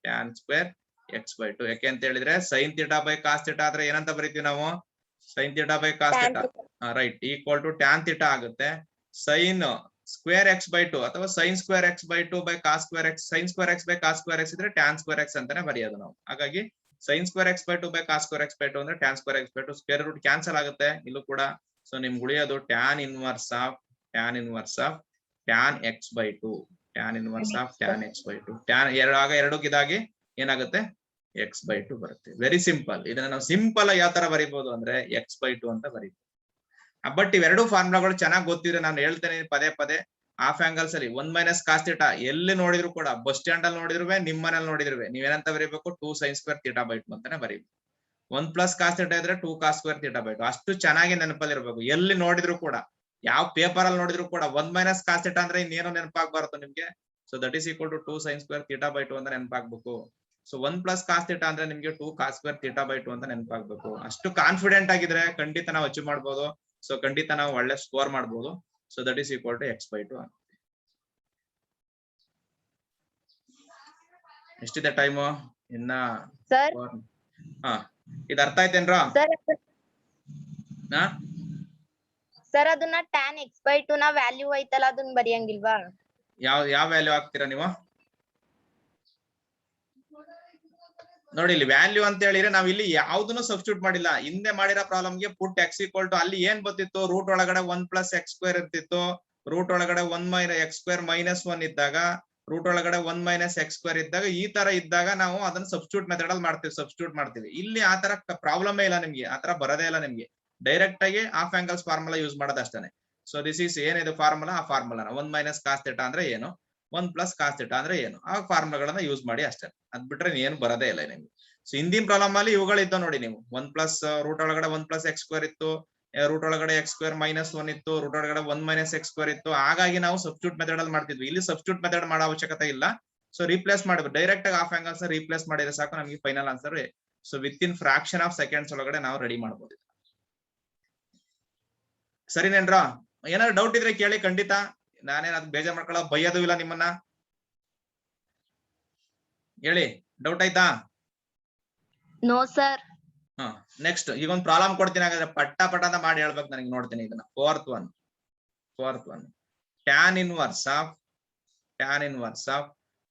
ಟ್ಯಾನ್ ಸ್ಕ್ವೇರ್ ಎಕ್ಸ್ ಬೈ 2 ಯಾಕೆ ಅಂತ ಹೇಳಿದ್ರೆ sine theta by cos theta ಆದ್ರೆ ಏನಂತ ಬರೀತೀವಿ ನಾವು, sine theta by cos theta right equal to tan theta ಆಗುತ್ತೆ. ಸೈನ್ ಸ್ಕ್ವೇರ್ ಎಕ್ಸ್ ಬೈ 2 ಅಥವಾ sine square x by 2 by cos square x, sine square x by cos square x ಇದ್ರೆ tan square x ಅಂತಾನೆ ಬರೆಯೋದು ನಾವು. ಹಾಗಾಗಿ sine square x by 2 by cos square x by 2 ಅಂದ್ರೆ tan square x by 2, square root cancel ಆಗುತ್ತೆ ಇಲ್ಲೂ ಕೂಡ. So ನಿಮ್ಗೆ ಉಳಿಯೋದು tan inverse of tan x by 2, tan inverse of tan x by 2. Tan ಎರಡಕ್ಕಿದಾಗಿ ಏನಾಗುತ್ತೆ, ಎಕ್ಸ್ ಬೈ 2 ಬರುತ್ತೆ. Very simple. ಇದನ್ನ ನಾವು ಸಿಂಪಲ್ ಯಾವ ತರ ಬರೀಬಹುದು ಅಂದ್ರೆ ಎಕ್ಸ್ ಬೈ 2 ಅಂತ ಬರೀಬಹುದು. ಬಟ್ ಇವೆರಡು ಫಾರ್ಮುಲಾಗಳು ಚೆನ್ನಾಗಿ ಗೊತ್ತಿದ್ರೆ ನಾನು ಹೇಳ್ತೇನೆ ಪದೇ ಹಾಫ್ ಆಂಗಲ್ಸ್ ಅಲ್ಲಿ 1 ಮೈನಸ್ ಕಾಸ್ ಥೀಟಾ ಎಲ್ಲಿ ನೋಡಿದ್ರು ಕೂಡ, ಬಸ್ ಸ್ಟ್ಯಾಂಡ್ ಅಲ್ಲಿ ನೋಡಿದ್ರು ನಿಮ್ ಮನೇಲಿ ನೋಡಿದ್ರು ನೀವೇನಂತ ಬರೀಬೇಕು, 2 sin ಸ್ಕ್ವೇರ್ ಥೀಟಾ ಬೈ 2 ಅಂತಾನೆ ಬರೀಬೇಕು. 1 ಪ್ಲಸ್ ಕಾಸ್ ಥೀಟಾ ಇದ್ರೆ 2 ಕಾಸ್ ಸ್ಕ್ವೇರ್ ಥೀಟಾ ಬೈ 2. ಅಷ್ಟು ಚೆನ್ನಾಗಿ ನೆನಪಲ್ಲಿರ್ಬೇಕು. ಎಲ್ಲಿ ನೋಡಿದ್ರು ಕೂಡ, ಯಾವ ಪೇಪರ್ ಅಲ್ಲಿ ನೋಡಿದ್ರು ಕೂಡ 1 ಮೈನಸ್ ಕಾಸ್ ಥೀಟಾ ಅಂದ್ರೆ ಇನ್ನೇನೋ ನೆನಪಾಗ್ಬಾರದು ನಿಮ್ಗೆ. So that is equal to 2 sin square theta by 2 ಅಂತ ನೆನಪಾಗ್ಬೇಕು. ಸೊ 1 ಪ್ಲಸ್ ಕಾಸ್ ಥೀಟಾ ಅಂದ್ರೆ ನಿಮ್ಗೆ 2 ಕಾಸ್ ಸ್ಕ್ವೇರ್ ಥೀಟಾ ಬೈ 2 ಅಂತ ನೆನಪಾಗ್ಬೇಕು. ಅಷ್ಟು ಕಾನ್ಫಿಡೆಂಟ್ ಆಗಿದ್ರೆ ಖಂಡಿತ ನಾವು ಅಚೀವ್ ಮಾಡ್ಬೋದು. ಸೊ ಖಂಡಿತ ನಾವು ಒಳ್ಳೆ ಸ್ಕೋರ್ ಮಾಡ್ಬೋದು. So that is equal to x by 2. ಎಷ್ಟಿದೆ ಟೈಮು ಇನ್ನ? ಸರ್ ಹಾ, ಇದು ಅರ್ಥ ಆಯ್ತೇನ್ರಾ? ಸರ್ ಅದನ್ನ tan x by 2 ನ ವ್ಯಾಲ್ಯೂ ಐತಲ್ಲ ಅದನ್ನ ಬರೆಯಂಗಿಲ್ವಾ? ಯಾವ ವ್ಯಾಲ್ಯೂ ಹಾಕ್ತೀರಾ ನೀವು? ನೋಡಿ ಇಲ್ಲಿ ವ್ಯಾಲ್ಯೂ ಅಂತ ಹೇಳಿದ್ರೆ ನಾವ್ ಇಲ್ಲಿ ಯಾವ್ದನ್ನು ಸಬ್ಸ್ಟಿಟ್ಯೂಟ್ ಮಾಡಿಲ್ಲ. ಹಿಂದೆ ಮಾಡಿರೋ ಪ್ರಾಬ್ಲಮ್ಗೆ ಪುಟ್ ಎಕ್ಸ್ ಈಕ್ವಲ್ ಟು ಅಲ್ಲಿ ಏನ್ ಬರ್ತಿತ್ತು, ರೂಟ್ ಒಳಗಡೆ 1 ಪ್ಲಸ್ ಎಕ್ಸ್ ಸ್ಕ್ವೇರ್ ಇರ್ತಿತ್ತು, ರೂಟ್ ಒಳಗಡೆ 1 ಮೈನಸ್ ಎಕ್ಸ್ ಸ್ಕ್ವೇರ್ ಮೈನಸ್ 1 ಇದ್ದಾಗ, ರೂಟ್ ಒಳಗಡೆ 1 ಮೈನಸ್ ಎಕ್ಸ್ ಸ್ಕ್ವೇರ್ ಇದ್ದಾಗ, ಈ ತರ ಇದ್ದಾಗ ನಾವು ಅದನ್ನ ಸಬ್ಸ್ಟಿಟ್ಯೂಟ್ ಮೆಥಡ್ ಅಲ್ಲಿ ಸಬ್ಸ್ಟಿಟ್ಯೂಟ್ ಮಾಡ್ತೀವಿ. ಇಲ್ಲಿ ಆ ತರ ಪ್ರಾಬ್ಲಮ್ ಇಲ್ಲ ನಿಮ್ಗೆ, ಆ ತರ ಬರೋದೇ ಇಲ್ಲ ನಿಮ್ಗೆ. ಡೈರೆಕ್ಟ್ ಆಗಿ ಹಾಫ್ ಆಂಗಲ್ಸ್ ಫಾರ್ಮುಲಾ ಯೂಸ್ ಮಾಡೋದು ಅಷ್ಟೇ. ಸೊ ದಿಸ್ ಈಸ್ ಏನಿದೆ ಫಾರ್ಮುಲಾ, ಆ ಫಾರ್ಮುಲಾನ 1 ಮೈನಸ್ ಕಾಸ್ ಥೀಟಾ ಅಂದ್ರೆ ಏನು, 1 ಪ್ಲಸ್ ಕಾಸ್ ಥೀಟಾ ಅಂದ್ರೆ ಏನು, ಆ ಫಾರ್ಮುಲಾಗಳನ್ನ ಯೂಸ್ ಮಾಡಿ ಅಷ್ಟೇ. ಅದ್ ಬಿಟ್ರೆ ಏನು ಬರೋದೇ ಇಲ್ಲ ನಿಮ್ಗೆ. ಸೊ ಹಿಂದಿನ ಪ್ರಾಬ್ಲಮ್ ಅಲ್ಲಿ ಇವುಗಳಿದ್ದು ನೋಡಿ, ನೀವು 1 ಪ್ಲಸ್ ರೂಟ್ ಒಳಗಡೆ 1 ಪ್ಲಸ್ ಎಕ್ಸ್ ಸ್ಕ್ವೇರ್ ಇತ್ತು, ರೂಟ್ ಒಳಗಡೆ ಎಕ್ಸ್ ಸ್ಕ್ವೇರ್ ಮೈನಸ್ 1 ಇತ್ತು, ರೂಟ್ ಒಳಗಡೆ 1 ಮೈನಸ್ ಎಕ್ಸ್ ಸ್ಕ್ವೇರ್ ಇತ್ತು. ಹಾಗಾಗಿ ನಾವು ಸಬ್ಸ್ಟಿಟ್ಯೂಟ್ ಮೆಥಡ್ ಅಲ್ಲಿ ಮಾಡ್ತಿದ್ವಿ. ಇಲ್ಲಿ ಸಬ್ಸ್ಟಿಟ್ಯೂಟ್ ಮೆಥಡ್ ಮಾಡೋ ಅವಶ್ಯಕತೆ ಇಲ್ಲ. ಸೊ ರೀಪ್ಲೇಸ್ ಮಾಡಬೇಕು, ಡೈರೆಕ್ಟ್ ಆಗಿ ಹಾಫ್ ಆಂಗಲ್ಸ್ ರೀಪ್ಲೇಸ್ ಮಾಡಿದ್ರೆ ಸಾಕು, ನಮಗೆ final answer so with in fraction of seconds ಒಳಗಡೆ ನಾವು ರೆಡಿ ಮಾಡಬಹುದು. ಸರಿನೇನ್ರಾ? ಏನಾದ್ರು ಡೌಟ್ ಇದ್ರೆ ಕೇಳಿ, ಖಂಡಿತ. ನಾನೇನ್ ಅದ್ ಬೇಜಾರ್ ಮಾಡ್ಕೊಳ್ಳೋ ಬೈಯೋದು ಇಲ್ಲ ನಿಮ್ಮನ್ನ. ಹೇಳಿ, ಡೌಟ್ ಆಯ್ತಾ? No sir. ನೆಕ್ಸ್ಟ್ ಈಗ ಒಂದು ಪ್ರಾಬ್ಲಮ್ ಕೊಡ್ತೀನಿ, ಹಾಗಾದ್ರೆ ಪಟ್ಟ ಅಂತ ಮಾಡಿ ಹೇಳ್ಬೇಕು ನನಗೆ. ನೋಡ್ತೀನಿ ಇದನ್ನ. Fourth one tan inverse of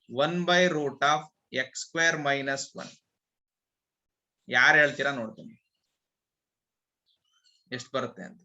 1 by root of x square minus 1. ಯಾರು ಹೇಳ್ತೀರಾ ನೋಡ್ತೀನಿ ಎಷ್ಟು ಬರುತ್ತೆ ಅಂತ.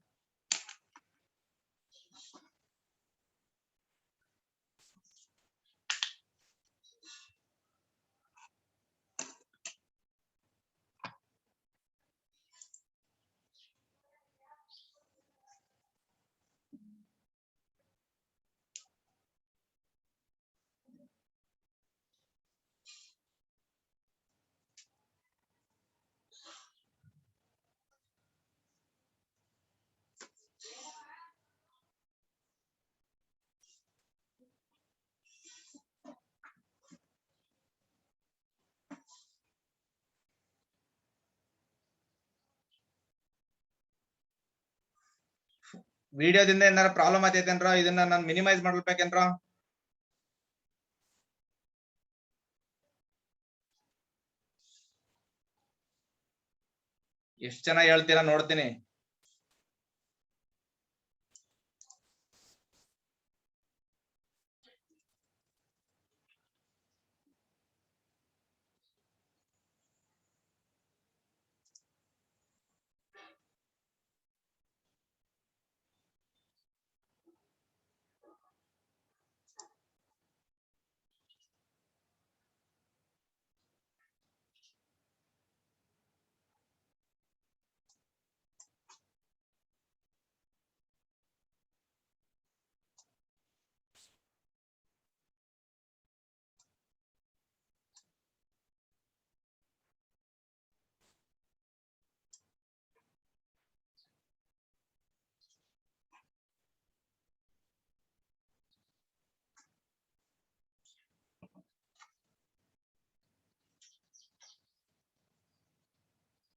ವಿಡಿಯೋದಿಂದ ಏನಾರ ಪ್ರಾಬ್ಲಮ್ ಆಯ್ತೇನ್ರ? ಇದನ್ನ ನಾನು ಮಿನಿಮೈಸ್ ಮಾಡ್ಬೇಕೇನ್ರ? ಎಷ್ಟು ಜನ ಹೇಳ್ತೀರಾ ನೋಡ್ತೀನಿ.